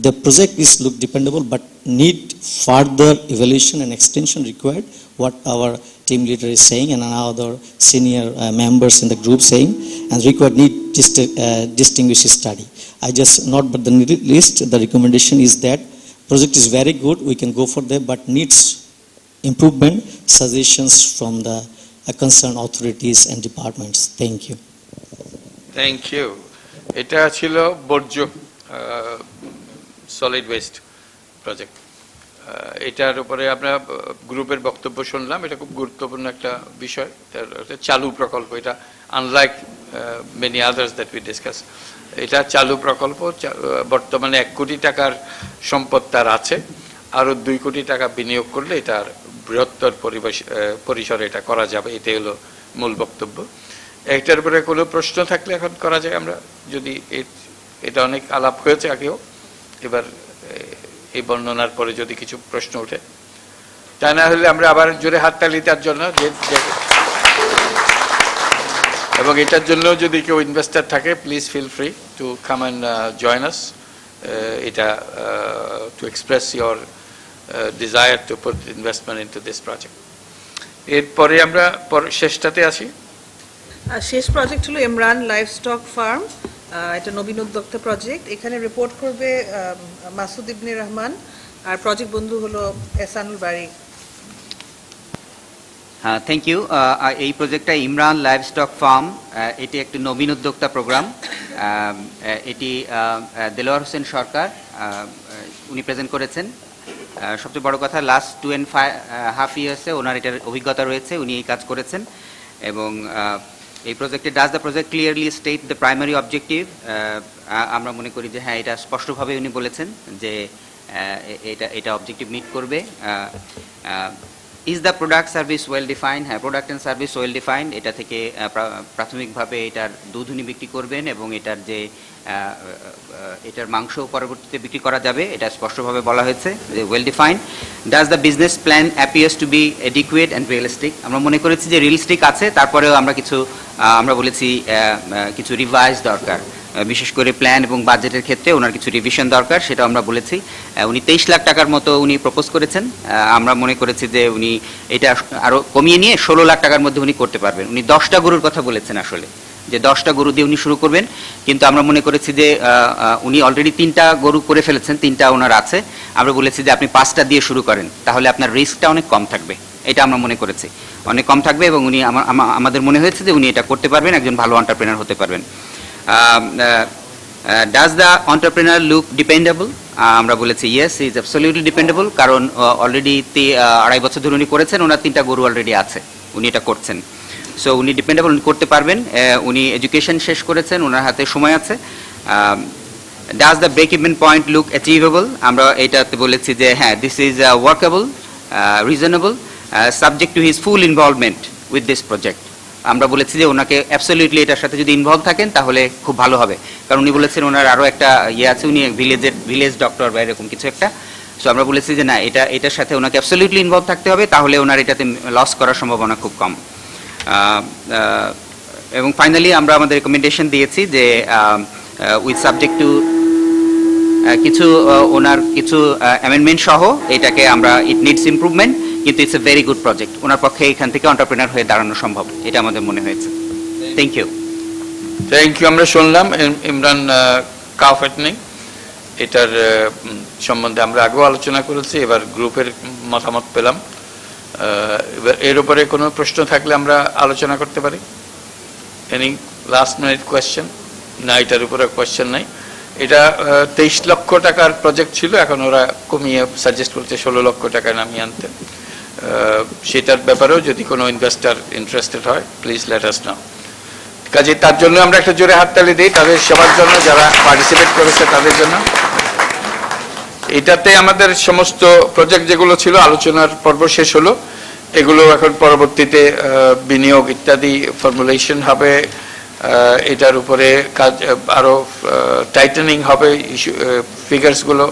the project is look dependable, but need further evaluation and extension required, what our team leader is saying and other senior members in the group saying, and required need distinguished study. I just not but the list, the recommendation is that project is very good, we can go for that, but needs improvement, suggestions from the concerned authorities and departments. Thank you. Thank you. এটা ছিল বর্জ্য solid waste project. এটার উপরে আমরা গ্রুপের বক্তব্য শুনলাম। এটা খুব গুরুত্বপূর্ণ একটা বিষয়, চালু প্রকল্প। এটা unlike many others that we discuss, এটা চালু প্রকল্প। বর্তমানে 1 কোটি টাকার সম্পদ তার আছে, আরও 2 কোটি টাকা বিনিয়োগ করলে এটার বৃহত্তর পরিসরে এটা করা যাবে। এটাই হলো মূল বক্তব্য। এটার উপরে কোনো প্রশ্ন থাকলে এখন করা যায়। আমরা যদি এটা অনেক আলাপ হয়েছে আগেও, এবার এই বর্ণনার পরে যদি কিছু প্রশ্ন ওঠে, তা না হলে আমরা আবার জোরে হাততালি তার জন্য, এবং এটার জন্য যদি কেউ ইনভেস্টার থাকে, please feel free to come and join us, এটা to express your desire to put investment into this project. এরপরে আমরা শেষটাতে আসি। শেষ প্রজেক্ট হলো ইমরান লাইভস্টক ফার্ম, এটা নবীন উদ্যোক্তা প্রজেক্ট। এখানে রিপোর্ট করবে মাসুদ ইবনে রহমান, আর প্রজেক্ট বন্ধু হলো এহসানুল বারী। Thank you. এই প্রজেক্টটা ইমরান লাইভস্টক ফার্ম, এটি একটি নবীন উদ্যোক্তা প্রোগ্রাম। এটি দেলোয়ার হোসেন সরকার উনি প্রেজেন্ট করেছেন। সবচেয়ে বড় কথা, লাস্ট 2.5 ইয়ার্সে ওনার এটার অভিজ্ঞতা রয়েছে, উনি এই কাজ করেছেন। এবং এই প্রজেক্টে does the project clearly state the primary objective, আমরা মনে করি যে হ্যাঁ, এটা স্পষ্টভাবে উনি বলেছেন যে এটা অবজেক্টিভ মিট করবে। Is the product service well defined? হ্যাঁ, product and service well defined. এটা থেকে প্রাথমিকভাবে এটার দুধ উনি বিক্রি করবেন, এবং এটার মাংস পরবর্তীতে বিক্রি করা যাবে, এটা স্পষ্টভাবে বলা হয়েছে যে well defined. Does the business plan appears to be adequate and realistic? আমরা মনে করেছি যে রিয়েলিস্টিক আছে, তারপরেও আমরা বলেছি কিছু রিভাইজ দরকার, বিশেষ করে প্ল্যান এবং বাজেটের ক্ষেত্রে ওনার কিছু রিভিশন দরকার, সেটা আমরা বলেছি। উনি 23 লাখ টাকার মতো উনি প্রপোজ করেছেন। আমরা মনে করেছি যে উনি এটা আরও কমিয়ে নিয়ে 16 লাখ টাকার মধ্যে উনি করতে পারবেন। উনি 10টা গরুর কথা বলেছেন আসলে, যে 10টা গরু দিয়ে উনি শুরু করবেন, কিন্তু আমরা মনে করেছি যে উনি অলরেডি 3টা গরু করে ফেলেছেন, 3টা ওনার আছে। আমরা বলেছি যে আপনি 5টা দিয়ে শুরু করেন, তাহলে আপনার রিস্কটা অনেক কম থাকবে, এটা আমরা মনে করেছি অনেক কম থাকবে, এবং উনি আমাদের মনে হয়েছে যে উনি এটা করতে পারবেন, একজন ভালো এন্টারপ্রেনার হতে পারবেন। Does the entrepreneur look dependable? আমরা বলেছি yes, he is absolutely dependable, কারণ অলরেডি 2.5 বছর ধরে উনি করেছেন, ওনার 3টা গরু অলরেডি আছে, উনি এটা করছেন। সো উনি ডিপেন্ডেবল, উনি করতে পারবেন, উনি এডুকেশন শেষ করেছেন, ওনার হাতে সময় আছে। Does the break even point look achievable? আমরা এটাতে বলেছি যে হ্যাঁ, this is workable, reasonable, subject to his full involvement with this project. আমরা বলেছি যে ওনাকে অ্যাবসলিউটলি এটার সাথে যদি ইনভলভ থাকেন তাহলে খুব ভালো হবে, কারণ উনি বলেছেন ওনার আরও একটা আছে, উনি ভিলেজ ডক্টর বা এরকম কিছু একটা। সো আমরা বলেছি যে না, এটার সাথে ওনাকে অ্যাবসলিউটলি ইনভলভ থাকতে হবে, তাহলে ওনার এটাতে লস করার সম্ভাবনা খুব কম। এবং ফাইনালি আমরা আমাদের রেকমেন্ডেশন দিয়েছি যে উইথ সাবজেক্ট টু কিছু ওনার কিছু অ্যামেন্ডমেন্ট সহ এটাকে আমরা ইট নিডস ইমপ্রুভমেন্ট, কিন্তু it's a very good project, ওনার পক্ষে এখান থেকে এন্টারপ্রেনার হয়ে দাঁড়ানো সম্ভব, এটা আমাদের মনে হয়েছে। Thank you. আমরা শুনলাম ইমরান কাউ ফ্যাটনিং, এটার সম্বন্ধে আমরা আগেও আলোচনা করেছি, এবার গ্রুপের মতামত পেলাম। এবার এর উপরে কোনো প্রশ্ন থাকলে আমরা আলোচনা করতে পারি। Any last minute question? না, এটার উপরে কোয়েশ্চেন নাই। এটা 23 লক্ষ টাকার প্রজেক্ট ছিল, এখন ওরা কমিয়ে সাজেস্ট করছে 16 লক্ষ টাকা নামিয়ে আনতে। সেটার ব্যাপারেও যদি কোনো ইনভেস্টর ইন্টারেস্টেড হয়, প্লিজ লেট আস নাও। কাজে তার জন্য আমরা একটা জোরে হাততালি দিই তাদের সবার জন্য, যারা পার্টিসিপেট করেছে তাদের জন্য। এটাতে আমাদের সমস্ত প্রজেক্ট যেগুলো ছিল, আলোচনার পর্ব শেষ হলো, এগুলো এখন পরবর্তীতে বিনিয়োগ ইত্যাদি ফর্মুলেশন হবে, এটার উপরে কাজ আরো টাইটেনিং হবে, ফিগার্সগুলো,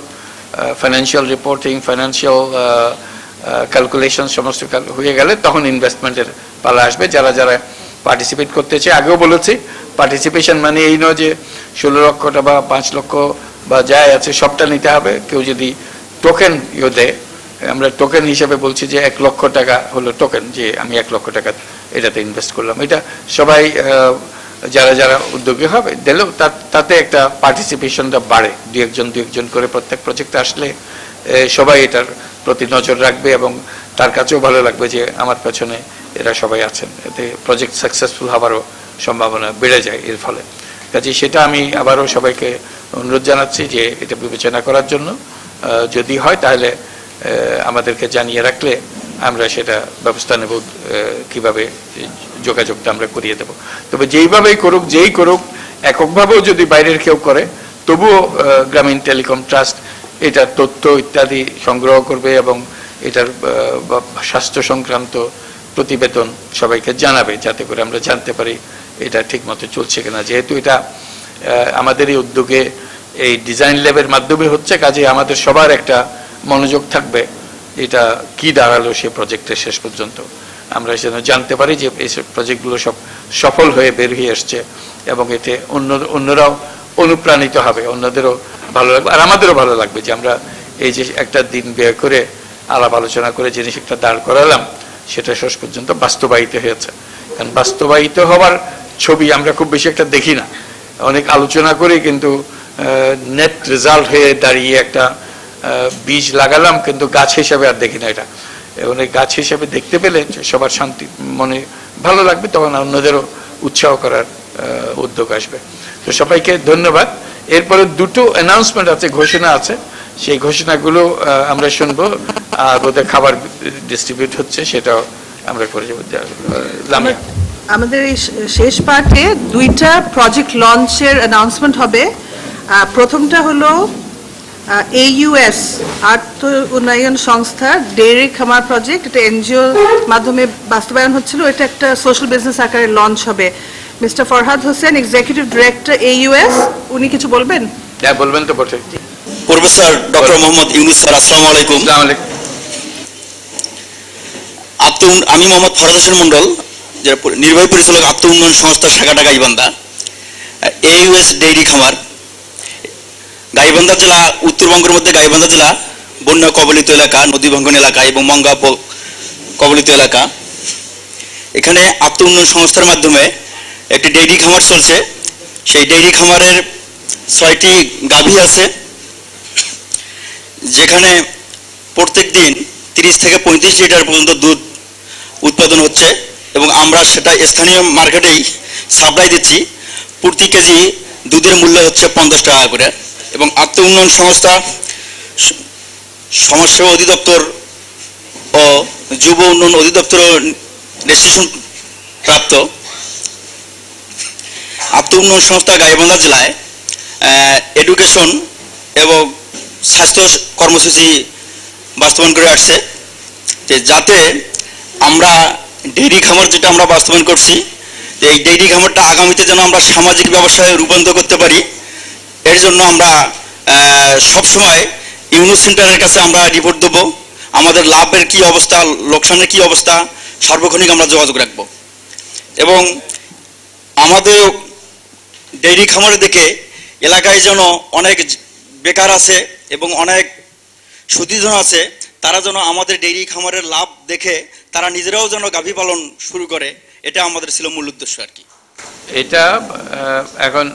ফাইন্যান্সিয়াল রিপোর্টিং, ফাইন্যান্সিয়াল ক্যালকুলেশন সমস্ত হয়ে গেলে তখন ইনভেস্টমেন্টের পালা আসবে। যারা যারা পার্টিসিপেট করতে চাই, আগেও বলেছি পার্টিসিপেশন মানে এই নয় যে 16 লক্ষটা বা 5 লক্ষ বা যাই আছে সবটা নিতে হবে। কেউ যদি টোকেন দেয়, আমরা টোকেন হিসেবে বলছি যে 1 লক্ষ টাকা হলো টোকেন, যে আমি 1 লক্ষ টাকা এটাতে ইনভেস্ট করলাম। এটা সবাই যারা যারা উদ্যোগী হবে দিলেও তাতে একটা পার্টিসিপেশনটা বাড়ে, দু একজন করে প্রত্যেক প্রজেক্টে আসলে সবাই এটার প্রতি নজর রাখবে এবং তার কাছেও ভালো লাগবে যে আমার পেছনে এরা সবাই আছেন, এতে প্রজেক্ট সাকসেসফুল হওয়ারও সম্ভাবনা বেড়ে যায় এর ফলে। কাজে সেটা আমি আবারও সবাইকে অনুরোধ জানাচ্ছি যে এটা বিবেচনা করার জন্য, যদি হয় তাহলে আমাদেরকে জানিয়ে রাখলে আমরা সেটা ব্যবস্থা নেব কিভাবে যোগাযোগটা আমরা করিয়ে দেব। তবে যেইভাবেই করুক, যেই করুক, এককভাবেও যদি বাইরের কেউ করে তবুও গ্রামীণ টেলিকম ট্রাস্ট এটার তথ্য ইত্যাদি সংগ্রহ করবে এবং এটার স্বাস্থ্য সংক্রান্ত প্রতিবেদন সবাইকে জানাবে, যাতে করে আমরা জানতে পারি এটা ঠিক মতো চলছে কিনা। যেহেতু এটা আমাদের এই উদ্যোগে এই ডিজাইন ল্যাবের মাধ্যমে হচ্ছে, কাজে আমাদের সবার একটা মনোযোগ থাকবে এটা কি দাঁড়ালো সে প্রজেক্টের শেষ পর্যন্ত, আমরা যেন জানতে পারি যে এই প্রজেক্টগুলো সব সফল হয়ে বের হয়ে এসছে এবং এতে অন্যরাও অনুপ্রাণিত হবে, অন্যদেরও ভালো লাগবে আর আমাদেরও ভালো লাগবে যে আমরা এই যে একটা দিন ব্যয় করে আলাপ আলোচনা করে জিনিস একটা দাঁড় করালাম, সেটা শেষ পর্যন্ত বাস্তবায়িত হয়েছে। কারণ বাস্তবায়িত হওয়ার ছবি আমরা খুব বেশি একটা দেখি না, অনেক আলোচনা করি কিন্তু নেট রেজাল্ট হয়ে দাঁড়িয়ে একটা বীজ লাগালাম কিন্তু গাছ হিসাবে আর দেখি না এটা। এবং এই গাছ হিসাবে দেখতে পেলে সবার শান্তি মনে ভালো লাগবে, তখন অন্যদেরও উৎসাহ করার উদ্যোগ আসবে। তো সবাইকে ধন্যবাদ। এরপরে দুটো অ্যানাউন্সমেন্ট আছে, ঘোষণা আছে, সেই ঘোষণাগুলো আমরা শুনবো আর ওদের খাবার ডিস্ট্রিবিউট হচ্ছে সেটাও আমরা করে যাবো। আমাদের এই শেষ পার্টে 2টা প্রজেক্ট লঞ্চের অ্যানাউন্সমেন্ট হবে। প্রথমটা হলো AUS আর্থ উন্নয়ন সংস্থা ডেইরি খামার প্রজেক্ট, এটা এনজিওর মাধ্যমে বাস্তবায়ন হচ্ছিল, এটা একটা সোশ্যাল বিজনেস আকারে লঞ্চ হবে। Mister Farhad Hossain, executive director AUS, উনি কিছু বলবেন? হ্যাঁ বলবেন তো বটে। Professor doctor Mohammad Yunus sir, আসসালামু আলাইকুম। আমি মোহাম্মদ ফরহাদ হোসেন মন্ডল, যারা নির্বাহী পরিচালক আত্ম উন্নয়ন সংস্থার শাখাটা গাইবান্ধা। AUS ডেইরি খামার গাইবান্ধা জেলা, উত্তরবঙ্গের মধ্যে গাইবান্ধা জেলা বন্যা কবলিত এলাকা, নদী ভাঙ্গন এলাকা এবং মঙ্গা কবলিত এলাকা। এখানে আত্ম উন্নয়ন সংস্থার মাধ্যমে একটি ডেইরি খামার চলছে। সেই ডেইরি খামারের 6টি গাভী আছে, যেখানে প্রত্যেক দিন 30 থেকে 35 লিটার পর্যন্ত দুধ উৎপাদন হচ্ছে এবং আমরা সেটা স্থানীয় মার্কেটেই সাপ্লাই দিচ্ছি। প্রতি কেজি দুধের মূল্য হচ্ছে 50 টাকা করে এবং আত্ম উন্নয়ন সংস্থা, সমাজসেবা অধিদপ্তর ও যুব উন্নয়ন অধিদপ্তর রেজিস্ট্রেশন প্রাপ্ত আত্ম উন্নয়ন সংস্থা গাইবান্ধা জেলায় এডুকেশন এবং স্বাস্থ্য কর্মসূচি বাস্তবায়ন করে আসছে, যে যাতে আমরা ডেইরি খামার যেটা আমরা বাস্তবায়ন করছি, যে এই ডেইরি খামারটা আগামীতে যেন আমরা সামাজিক ব্যবসায় রূপান্তর করতে পারি। এর জন্য আমরা সবসময় ইউনুস সেন্টারের কাছে আমরা রিপোর্ট দেবো, আমাদের লাভের কি অবস্থা, লোকসানের কি অবস্থা, সার্বক্ষণিক আমরা যোগাযোগ রাখবো। এবং আমাদের ডেইরি খামারে দেখে এলাকায় যেন অনেক বেকার আছে এবং অনেক সুদীজন আছে, তারা যেন আমাদের ডেইরি খামারের লাভ দেখে তারা নিজেরাও যেন গাভী পালন শুরু করে, এটা আমাদের ছিল মূল উদ্দেশ্য আর কি। এটা এখন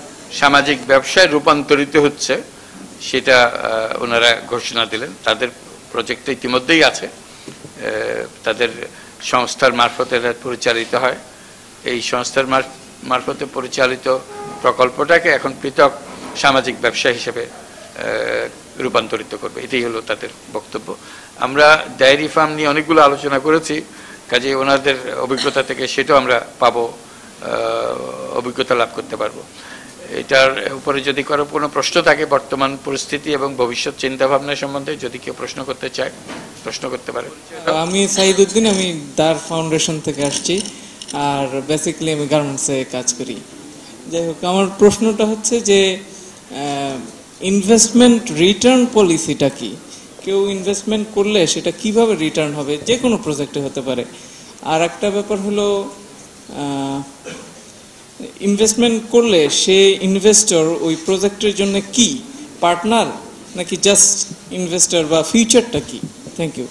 সামাজিক ব্যবসায় রূপান্তরিত হচ্ছে, সেটা ওনারা ঘোষণা দিলেন। তাদের প্রজেক্ট ইতিমধ্যেই আছে, তাদের সংস্থার মারফতে পরিচালিত হয়। এই সংস্থার মারফতে পরিচালিত প্রকল্পটাকে এখন পৃথক সামাজিক ব্যবসা হিসেবে রূপান্তরিত করবে, এটাই হলো তাদের বক্তব্য। আমরা ডায়েরি ফার্ম নিয়ে অনেকগুলো আলোচনা করেছি, কাজে ওনাদের অভিজ্ঞতা থেকে সেটাও আমরা পাবো, অভিজ্ঞতা লাভ করতে পারবো। এটার উপরে যদি কোনো প্রশ্ন থাকে বর্তমান পরিস্থিতি এবং ভবিষ্যৎ চিন্তাভাবনা সম্বন্ধে, যদি কেউ প্রশ্ন করতে চায় প্রশ্ন করতে পারে। আমি সাইদ উদ্দিন, আমি দার ফাউন্ডেশন থেকে আসছি, আর বেসিক্যালি আমি গার্মেন্টসে কাজ করি। যাই হোক, আমার প্রশ্নটা হচ্ছে যে ইনভেস্টমেন্ট রিটার্ন পলিসিটা কি? কেউ ইনভেস্টমেন্ট করলে সেটা কিভাবে রিটার্ন হবে, যে কোনো প্রজেক্টে হতে পারে। আর একটা ব্যাপার হলো ইনভেস্টমেন্ট করলে সে ইনভেস্টর ওই প্রজেক্টের জন্য কি পার্টনার নাকি জাস্ট ইনভেস্টর, বা ফিউচারটা কি? Thank you.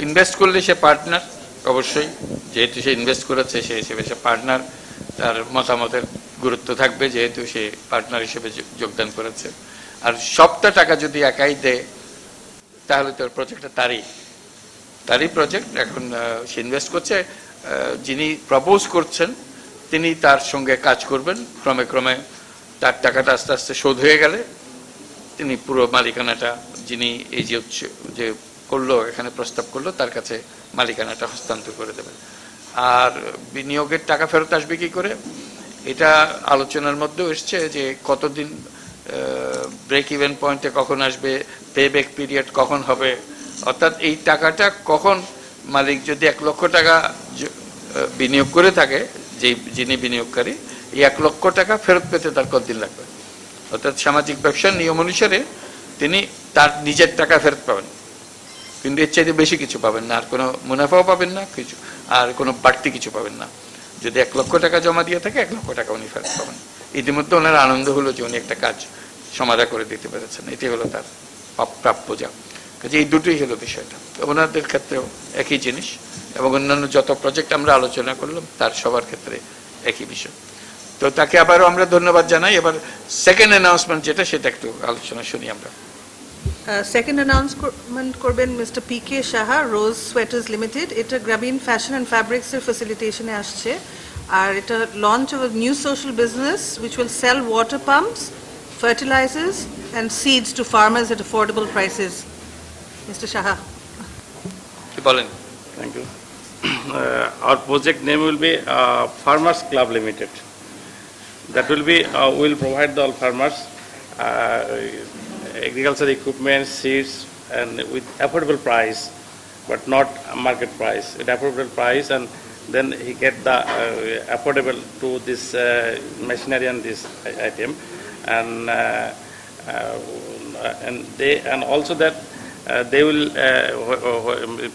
ইনভেস্ট করলে সে পার্টনার অবশ্যই, যেহেতু সে ইনভেস্ট করেছে সে হিসেবে সে পার্টনার, তার মতামতের গুরুত্ব থাকবে যেহেতু সে পার্টনার হিসেবে যোগদান করেছে। আর সবটা টাকা যদি একাই দেয় তাহলে তো প্রজেক্টটা তারই প্রজেক্ট। এখন সে ইনভেস্ট করছে, যিনি প্রপোজ করছেন তিনি তার সঙ্গে কাজ করবেন, ক্রমে ক্রমে তার টাকাটা আস্তে আস্তে শোধ হয়ে গেলে তিনি পুরো মালিকানাটা, যিনি এই যে করলো, এখানে প্রস্তাব করলো, তার কাছে মালিকানাটা হস্তান্তর করে দেবেন। আর বিনিয়োগের টাকা ফেরত আসবে কি করে, এটা আলোচনার মধ্যেও এসছে যে কতদিন ব্রেক ইভেন পয়েন্টে কখন আসবে, পে ব্যাক পিরিয়ড কখন হবে, অর্থাৎ এই টাকাটা কখন মালিক যদি 1 লক্ষ টাকা বিনিয়োগ করে থাকে, যিনি বিনিয়োগকারী, এই 1 লক্ষ টাকা ফেরত পেতে তার কতদিন লাগবে। অর্থাৎ সামাজিক ব্যবসার নিয়ম অনুসারে তিনি তার নিজের টাকা ফেরত পাবেন, কিন্তু এর চাইতে বেশি কিছু পাবেন না, আর কোনো মুনাফাও পাবেন না কিছু, আর কোনো বাড়তি কিছু পাবেন না। যদি 1 লক্ষ টাকা জমা দিয়ে থাকে 1 লক্ষ টাকা উনি ফেরত পাবেন। ইতিমধ্যে ওনার আনন্দ হলো যে উনি একটা কাজ সমাধা করে দিতে পেরেছেন, এটাই হলো তার প্রাপ্য যা। কাজে এই দুটোই হলো বিষয়টা, ওনাদের ক্ষেত্রেও একই জিনিস এবং অন্যান্য যত প্রজেক্ট আমরা আলোচনা করলাম তার সবার ক্ষেত্রে একই বিষয়। তো তাকে আবারও আমরা ধন্যবাদ জানাই। এবার সেকেন্ড অ্যানাউন্সমেন্ট যেটা, সেটা একটু আলোচনা শুনি আমরা। সেকেন্ড অ্যানাউন্সমেন্ট করবেন mister PK Saha, rose sweaters limited. এটা গ্রামীণ ফ্যাশন অ্যান্ড ফ্যাব্রিক্সের ফ্যাসিলিটেশনে আসছে, আর এটা launch of new social business which will sell water pumps, fertilizers and seeds to farmers at affordable prices. Mr. Shaha. Thank you. Our project name will be Farmers Club Limited. That will be, will provide all farmers agricultural equipment, seeds, and with affordable price, but not market price. At affordable price, and then he get the affordable to this machinery and this item, and also that they will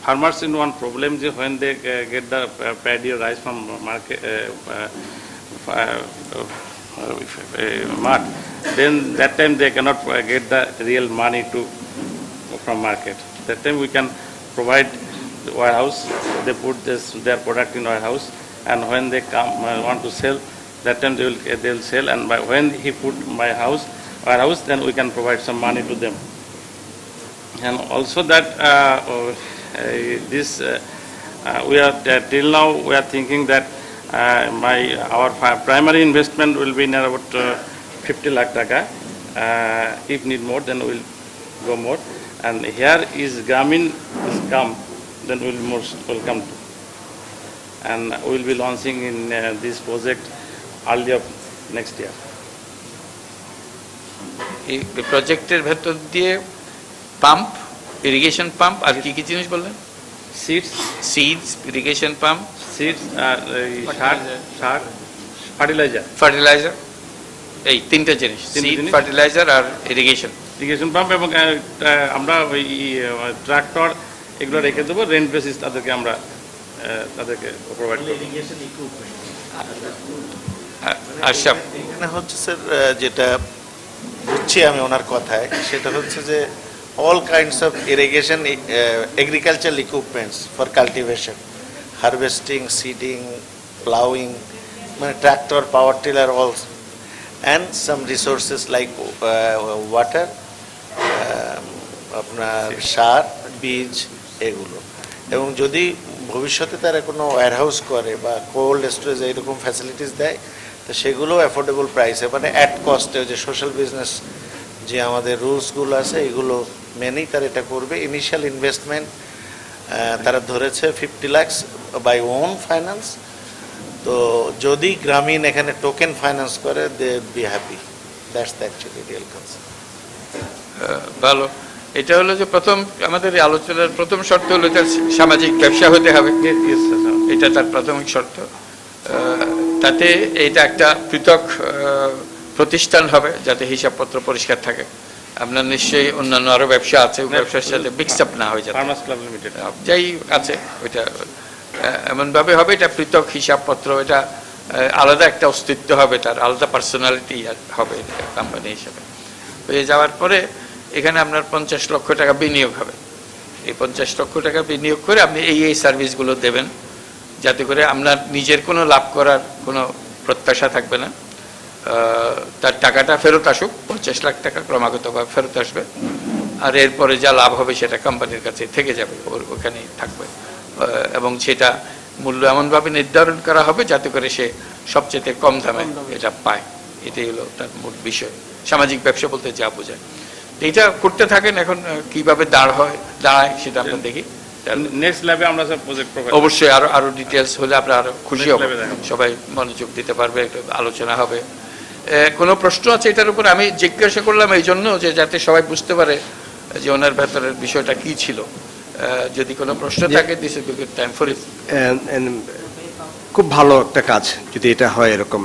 farmers in one problem is when they get the paddy or rice from market mart, then that time they cannot get the real money from market. That time we can provide the warehouse, they put their product in warehouse, and when they come want to sell, that time they will sell, and when he put our house, then we can provide some money to them. And also that we are till now we are thinking that our primary investment will be near about 50 lakh taka. If need more, then we will go more. And here is Gramin is come, then we will come to. And we will be launching in this project early of next year. এই প্রজেক্টের ভেতর দিয়ে pump, irrigation pump, আর কি কি জিনিস বললেন? Seeds, irrigation pump, seeds আর সার, fertiliser, এই তিনটা জিনিস, সিড, ফার্টিলাইজার আর ইরিগেশন পাম্প। এবং আমরা ওই ট্রাক্টর এগুলো রেখে দেবো, রেন্ট বেসিস তাদেরকে প্রোভাইড করব। আচ্ছা, এখানে হচ্ছে স্যার যেটা বুঝছি আমি ওনার কথায়, সেটা হচ্ছে যে all kinds of irrigation agricultural equipments for cultivation, harvesting, seeding, plowing, tractor, power tiller also, and some resources like water, আপনার সার, বীজ, এগুলো। এবং যদি ভবিষ্যতে তারা কোনো ওয়্যারহাউস করে বা কোল্ড স্টোরেজ এইরকম ফ্যাসিলিটিস দেয়, তো সেগুলো অ্যাফোর্ডেবল প্রাইসে, মানে অ্যাট কস্টে, যে সোশ্যাল বিজনেস যে আমাদের রুলসগুলো আছে এগুলো মেনেই তারা এটা করবে। ইনিশিয়াল ইনভেস্টমেন্ট তারা ধরেছে 50 লাখ বাই ওন ফাইন্যান্স। তো যদি গ্রামীণ এখানে টোকেন ফাইন্যান্স করে, they be happy. That's the actually real concept. ভালো। এটা হলো যে প্রথম আমাদের আলোচনার প্রথম শর্ত হলো তার সামাজিক ব্যবসা হতে হবে, এটা তার প্রাথমিক শর্ত। তাতে এটা একটা পৃথক প্রতিষ্ঠান হবে যাতে হিসাবপত্র পরিষ্কার থাকে। আপনার নিশ্চয়ই অন্যান্য আরো ব্যবসা আছে, ব্যবসার সাথে মিক্সড আপ না হয়ে যায়, ফার্মার্স ক্লাব লিমিটেড যাই আছে ওইটা এমনভাবে হবে, এটা পৃথক হিসাবপত্র, এটা আলাদা একটা অস্তিত্ব হবে, তার আলাদা পার্সোনালিটি হবে কোম্পানি হিসাবে। হয়ে যাওয়ার পরে এখানে আপনার 50 লক্ষ টাকা বিনিয়োগ হবে। এই 50 লক্ষ টাকা বিনিয়োগ করে আপনি এই সার্ভিসগুলো দেবেন, যাতে করে আপনার নিজের কোনো লাভ করার কোনো প্রত্যাশা থাকবে না। তার টাকাটা ফেরত আসুক, 50 লাখ টাকা ক্রমাগতভাবে ফেরত আসবে, আর এরপরে যা লাভ হবে সেটা কোম্পানির কাছে থেকে যাবে, ওখানেই থাকবে। এবং সেটা মূল্য এমনভাবে নির্ধারণ করা হবে যাতে করে সে সবচেয়ে কম দামে এটা পায়। এটাই হলো তার মূল বিষয়। সামাজিক ব্যবসা বলতে যা বোঝায় এটা করতে থাকেন। এখন কিভাবে দাঁড়ায় সেটা আমরা দেখি। নেক্সট ল্যাবে আমরা সব প্রজেক্ট প্রোভাইড অবশ্যই আরো ডিটেইলস হলে আমরা আরো খুশি হব, সবাই মনোযোগ দিতে পারবে, আলোচনা হবে। কোনো প্রশ্ন আছে এটার উপর? আমি জিজ্ঞাসা করলাম এই জন্য যে যাতে সবাই বুঝতে পারে যে ওনার ভেতরের বিষয়টা কি ছিল। যদি কোনো প্রশ্ন থাকে, this is good time for it. খুব ভালো একটা কাজ যদি এটা হয় এরকম।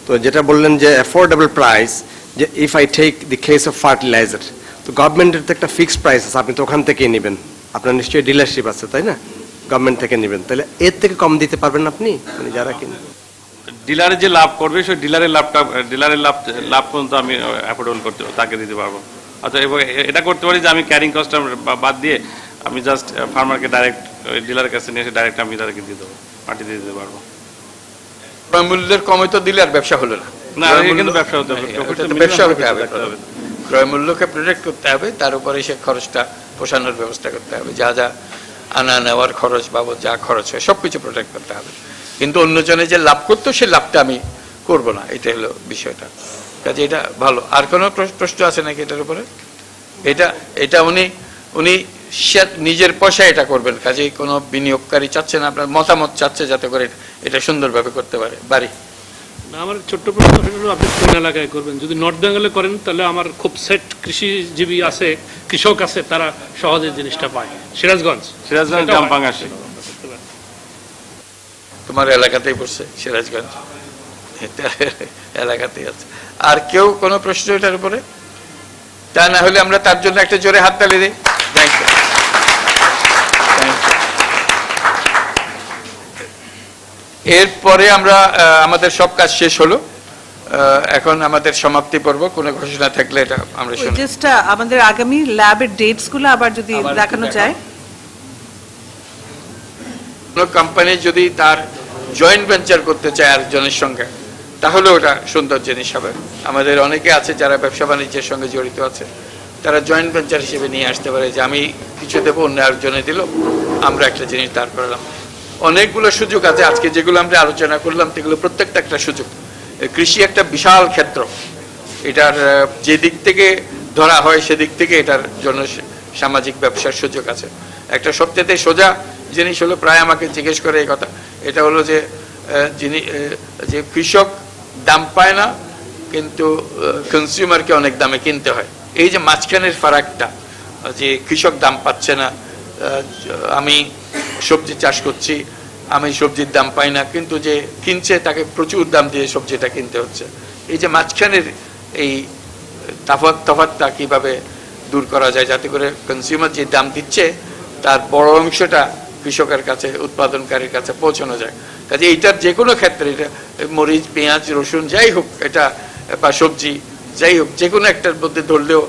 তো যেটা বললেন যে অ্যাফোর্ডেবল প্রাইস, যে if I take the case of fertilizer, তো গভর্নমেন্টের তো একটা ফিক্সড প্রাইস আছে, আপনি তো ওখান থেকেই নেবেন, আপনার নিশ্চয়ই ডিলারশিপ আছে তাই না, গভর্নমেন্ট থেকে নেবেন, তাহলে এর থেকে কম দিতে পারবেন আপনি, মানে যারা কিনে ডিলারে যে লাভ করবে সেই ডিলারের লাভ পর্যন্ত আমি অ্যাফোর্ডেবল করতে তাকে দিতে পারবো। আচ্ছা, এবং এটা করতে পারি যে আমি ক্যারিং কস্ট বাদ দিয়ে আমি জাস্ট ফার্মারকে ডাইরেক্ট ডিলারের কাছে নিয়ে এসে ডাইরেক্ট আমি তাদেরকে দিয়ে দেবো, পার্টি দিয়ে দিতে পারবো। মূল্যের কমে তো দিলে আর ব্যবসা হলো না, কিন্তু ব্যবসা হতে হবে, ব্যবসা হতে হবে। ক্রয় মূল্যকে প্রোটেক্ট করতে হবে, তার উপরে সে খরচটা পোষানোর ব্যবস্থা করতে হবে, যা যা আনা নেওয়ার খরচ বাবদ যা খরচ হয় সবকিছু প্রোটেক্ট করতে হবে। কিন্তু অন্যজনে যে লাভ করতো সে লাভটা আমি করব না, এটা হলো বিষয়টা। কাজে এটা ভালো। আর কোনো প্রশ্ন আছে নাকি এটার উপরে? এটা উনি নিজের পয়সায় এটা করবেন, কাজেই কোনো বিনিয়োগকারী চাচ্ছে না, আপনার মতামত চাচ্ছে যাতে করে এটা সুন্দরভাবে করতে পারে। বাড়ি আমার ছোট্ট প্রশ্ন হলো, আপনি কোন এলাকায় করবেন? যদি নর্থ বেঙ্গলে করেন তাহলে আমার খুব সেট কৃষিজীবী আছে, কৃষক আছে, তারা সহজে জিনিসটা পায়। সিরাজগঞ্জ জামপাঙ্গাসে তোমার এলাকাতেই পড়ছে, সিরাজগঞ্জ এলাকাতেই আছে। আর কেউ কোনো প্রশ্ন এটার উপরে? তা না হলে আমরা তার জন্য একটা জোরে হাততালি দিই। Thank you. এরপরে আমরা আমাদের সব কাজ শেষ হলো, এখন আমাদের সমাপ্তি পর্ব। কোনো ঘোষণা থাকলে এটা আমরা শুনি। জাস্ট আমাদের আগামী ল্যাবের ডেটস গুলো আবার যদি দেখানো যায়। কোন কোম্পানি যদি তার জয়েন্ট ভেঞ্চার করতে চায় আরেকজনের সঙ্গে, তাহলে ওটা সুন্দর জিনিস হবে। আমাদের অনেকে আছে যারা ব্যবসা বাণিজ্যের সঙ্গে জড়িত আছে, তারা জয়েন্ট ভেঞ্চার হিসেবে নিয়ে আসতে পারে যে আমি কিছু দেবো, অন্য আরেকজনে দিল, আমরা একটা জিনিস দাঁড় করালাম। অনেকগুলো সুযোগ আছে আজকে যেগুলো আমরা আলোচনা করলাম, সেগুলো প্রত্যেকটা একটা সুযোগ। কৃষি একটা বিশাল ক্ষেত্র, এটার যে দিক থেকে ধরা হয় সেদিক থেকে এটার জন্য সামাজিক ব্যবসার সুযোগ আছে। একটা সবচেয়ে সোজা জিনিস হলো, প্রায় আমাকে জিজ্ঞেস করে এই কথা, এটা হলো যে যে কৃষক দাম পায় না কিন্তু কনজিউমারকে অনেক দামে কিনতে হয়। এই যে মাঝখানের ফারাকটা, যে কৃষক দাম পাচ্ছে না, আমি সবজি চাষ করছি, আমি সবজির দাম পাই না, কিন্তু যে কিনছে তাকে প্রচুর দাম দিয়ে সবজিটা কিনতে হচ্ছে। এই যে মাঝখানের এই তফাৎটা কিভাবে দূর করা যায়, যাতে করে কনজিউমার যে দাম দিচ্ছে তার বড় অংশটা কৃষকের কাছে, উৎপাদনকারীর কাছে পৌঁছানো যায়। কাজে এইটার যে কোনো ক্ষেত্রে, এটা মরিচ, পেঁয়াজ, রসুন যাই হোক, এটা বা সবজি যাই হোক, যে কোনো একটার মধ্যে ধরলেও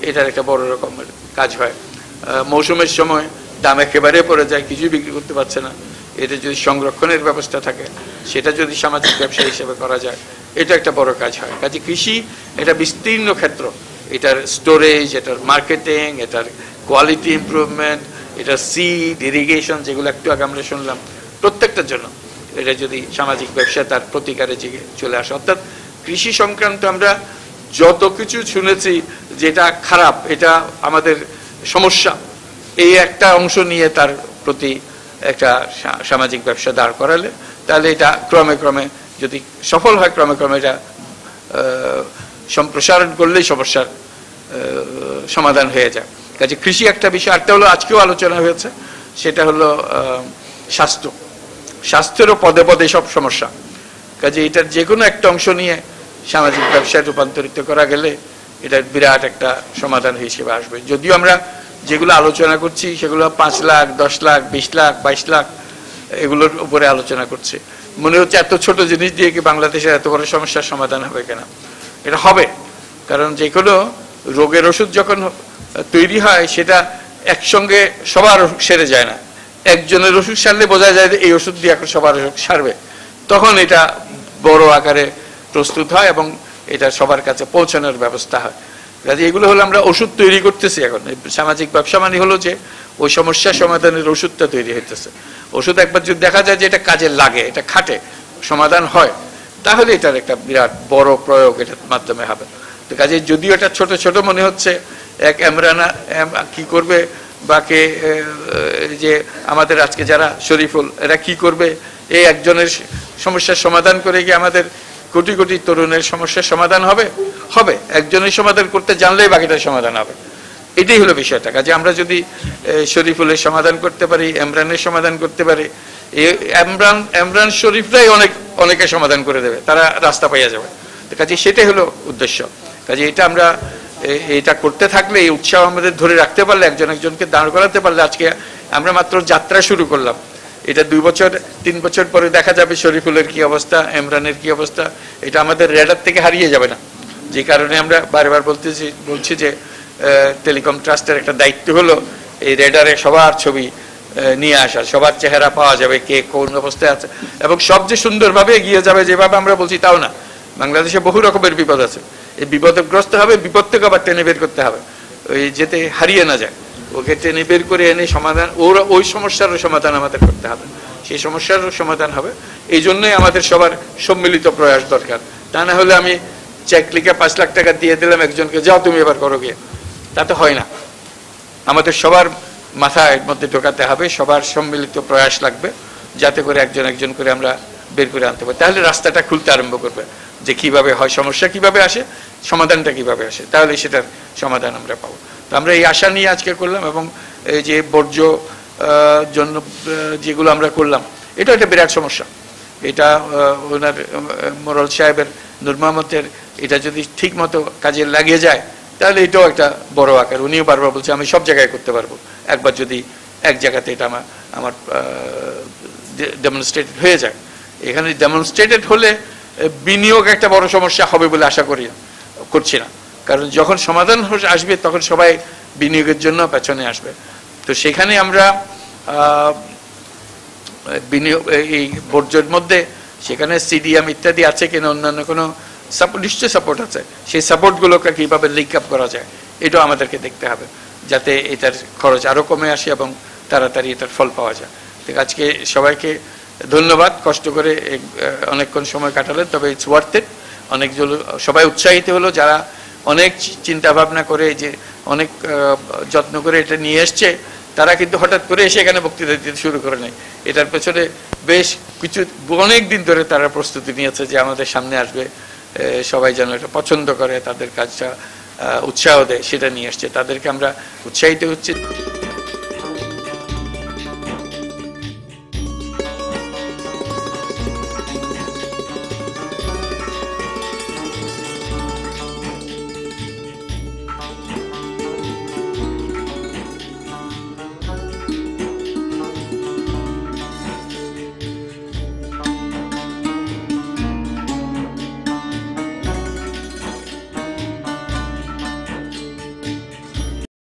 এটার একটা বড় রকমের কাজ হয়। মৌসুমের সময় দাম একেবারে পড়ে যায়, কিছুই বিক্রি করতে পারছে না, এটা যদি সংরক্ষণের ব্যবস্থা থাকে, সেটা যদি সামাজিক ব্যবসা হিসেবে করা যায়, এটা একটা বড় কাজ হয়। কাজে কৃষি এটা বিস্তীর্ণ ক্ষেত্র, এটার স্টোরেজ, এটার মার্কেটিং, এটার কোয়ালিটি ইমপ্রুভমেন্ট, এটার সিড, ইরিগেশন, যেগুলো একটু আগে আমরা শুনলাম, প্রত্যেকটার জন্য এটা যদি সামাজিক ব্যবসা তার প্রতিকারে চলে আসে। অর্থাৎ কৃষি সংক্রান্ত আমরা যত কিছু শুনেছি যেটা খারাপ, এটা আমাদের সমস্যা, এই একটা অংশ নিয়ে তার প্রতি একটা সামাজিক ব্যবসা দাঁড় করালে, তাহলে এটা ক্রমে ক্রমে যদি সফল হয়, ক্রমে ক্রমে এটা সম্প্রসারণ করলেই সমস্যার সমাধান হয়ে যায়। কাজে কৃষি একটা বিষয়। একটা হলো আজকেও আলোচনা হয়েছে, সেটা হলো স্বাস্থ্য। স্বাস্থ্যেরও পদে পদে সব সমস্যা। কাজে এটার যে কোনো একটা অংশ নিয়ে সামাজিক ব্যবসায় রূপান্তরিত করা গেলে এটার বিরাট একটা সমাধান হিসেবে আসবে। যদিও আমরা যেগুলো আলোচনা করছি সেগুলো 5 লাখ, 10 লাখ, 20 লাখ, 22 লাখ এগুলোর উপরে আলোচনা করছে। মনে হচ্ছে এত ছোট জিনিস দিয়ে কি বাংলাদেশের এত বড় সমস্যার সমাধান হবে কিনা? এটা হবে, কারণ যে কোনো রোগের ওষুধ যখন তৈরি হয় সেটা একসঙ্গে সবার সেরে যায় না। একজনের ওষুধ সারলে বোঝা যায় যে এই ওষুধ দিয়ে এখন সবার ওষুধ সারবে, তখন এটা বড় আকারে প্রস্তুত হয় এবং এটা সবার কাছে পৌঁছানোর ব্যবস্থা হয়। কাজে এগুলো হলো আমরা ওষুধ তৈরি করতেছি এখন। সামাজিক ব্যবসা মানে হলো যে ওই সমস্যা সমাধানের ওষুধটা তৈরি হইতেছে। ওষুধ একবার যদি দেখা যায় যে এটা কাজে লাগে, এটা খাটে, সমাধান হয়, তাহলে এটার একটা বিরাট বড় প্রয়োগ এটার মাধ্যমে হবে। তো কাজে যদিও এটা ছোট ছোট মনে হচ্ছে, এক এমরানা কি করবে, বা কে যে আমাদের আজকে যারা শরীফুল, এরা কি করবে, এই একজনের সমস্যার সমাধান করে কি আমাদের কোটি কোটি তরুণের সমস্যার সমাধান হবে? হবে। একজনের সমাধান করতে জানলেই বাকিটার সমাধান হবে। এটাই হলো বিষয়টা। কাজে আমরা যদি শরীফুলের সমাধান করতে পারি, এমরানের সমাধান করতে পারি, এমরান শরীফরাই অনেকে সমাধান করে দেবে, তারা রাস্তা পাইয়া যাবে। কাজে সেটাই হলো উদ্দেশ্য। কাজে এটা আমরা এটা করতে থাকলে, এই উৎসাহ আমাদের ধরে রাখতে পারলে, একজন একজনকে দাঁড় করাতে পারলে, আজকে আমরা মাত্র যাত্রা শুরু করলাম, এটা 2 বছর 3 বছর পরে দেখা যাবে শরীফুলের কি অবস্থা, এমরানের কি অবস্থা, এটা আমাদের রেডার থেকে হারিয়ে যাবে না। যে কারণে আমরা বারবার বলছি যে টেলিকম ট্রাস্টের একটা দায়িত্ব হলো এই রেডারে সবার ছবি নিয়ে আসা, সবার চেহারা পাওয়া যাবে, কে কোন অবস্থায় আছে, এবং সব যে সুন্দরভাবে এগিয়ে যাবে যেভাবে আমরা বলছি তাও না। বাংলাদেশে বহু রকমের বিপদ আছে, এই বিপদগ্রস্ত হবে, বিপদ থেকে আবার টেনে বের করতে হবে, ওই যেতে হারিয়ে না যায়, ওকে টেনে বের করে এনে সমাধান, ওই সমস্যারও সমাধান আমাদের করতে হবে, সেই সমস্যারও সমাধান হবে। এই জন্যই আমাদের সবার সম্মিলিত প্রয়াস দরকার। তা না হলে আমি চেক লিখে 5 লাখ টাকা দিয়ে দিলাম একজনকে, যাও তুমি এবার করো গিয়ে, তা তো হয় না। আমাদের সবার মাথায় মধ্যে ঢোকাতে হবে, সবার সম্মিলিত প্রয়াস লাগবে, যাতে করে একজন একজন করে আমরা বের করে আনতে পারি। তাহলে রাস্তাটা খুলতে আরম্ভ করবে যে কিভাবে হয়, সমস্যা কিভাবে আসে, সমাধানটা কিভাবে আসে, তাহলে সেটার সমাধান আমরা পাবো। তো আমরা এই আশা নিয়ে আজকে করলাম, এবং এই যে বর্জ্য জন্য যেগুলো আমরা করলাম, এটা একটা বিরাট সমস্যা। এটা ওনার মোরাল সাহেবের, নূর মোহাম্মদের, এটা যদি ঠিক মতো কাজে লাগিয়ে যায় তাহলে এটাও একটা বড় আকার। উনিও বারবার বলছে আমি সব জায়গায় করতে পারবো, একবার যদি এক জায়গাতে এটা আমার ডেমনস্ট্রেটেড হয়ে যায়। এখানে ডেমনস্ট্রেটেড হলে বিনিয়োগ একটা বড় সমস্যা হবে বলে আশা করছি না, কারণ যখন সমাধান আসবে তখন সবাই বিনিয়োগের জন্য পেছনে আসবে। তো সেখানে আমরা বিনিয়োগ এই বর্জ্যের মধ্যে সেখানে সিডিএম ইত্যাদি আছে কিনা, অন্যান্য কোনো নিশ্চয় সাপোর্ট আছে, সেই সাপোর্টগুলোকে কীভাবে লিঙ্ক আপ করা যায় এটাও আমাদেরকে দেখতে হবে, যাতে এটার খরচ আরও কমে আসে এবং তাড়াতাড়ি এটার ফল পাওয়া যায়। ঠিক আজকে সবাইকে ধন্যবাদ, কষ্ট করে অনেকক্ষণ সময় কাটালেন, তবে ইটস ওয়ার্থ ইট। সবাই উৎসাহিত হলো, যারা অনেক চিন্তা ভাবনা করে যে অনেক যত্ন করে এটা নিয়ে এসছে, তারা কিন্তু হঠাৎ করে এসে এখানে বক্তৃতা দিতে শুরু করে নেয়। এটার পেছনে বেশ কিছু অনেক দিন ধরে তারা প্রস্তুতি নিয়েছে যে আমাদের সামনে আসবে, সবাই যেন এটা পছন্দ করে, তাদের কাজটা উৎসাহ দেয়, সেটা নিয়ে আসছে। তাদেরকে আমরা উৎসাহিত হচ্ছি।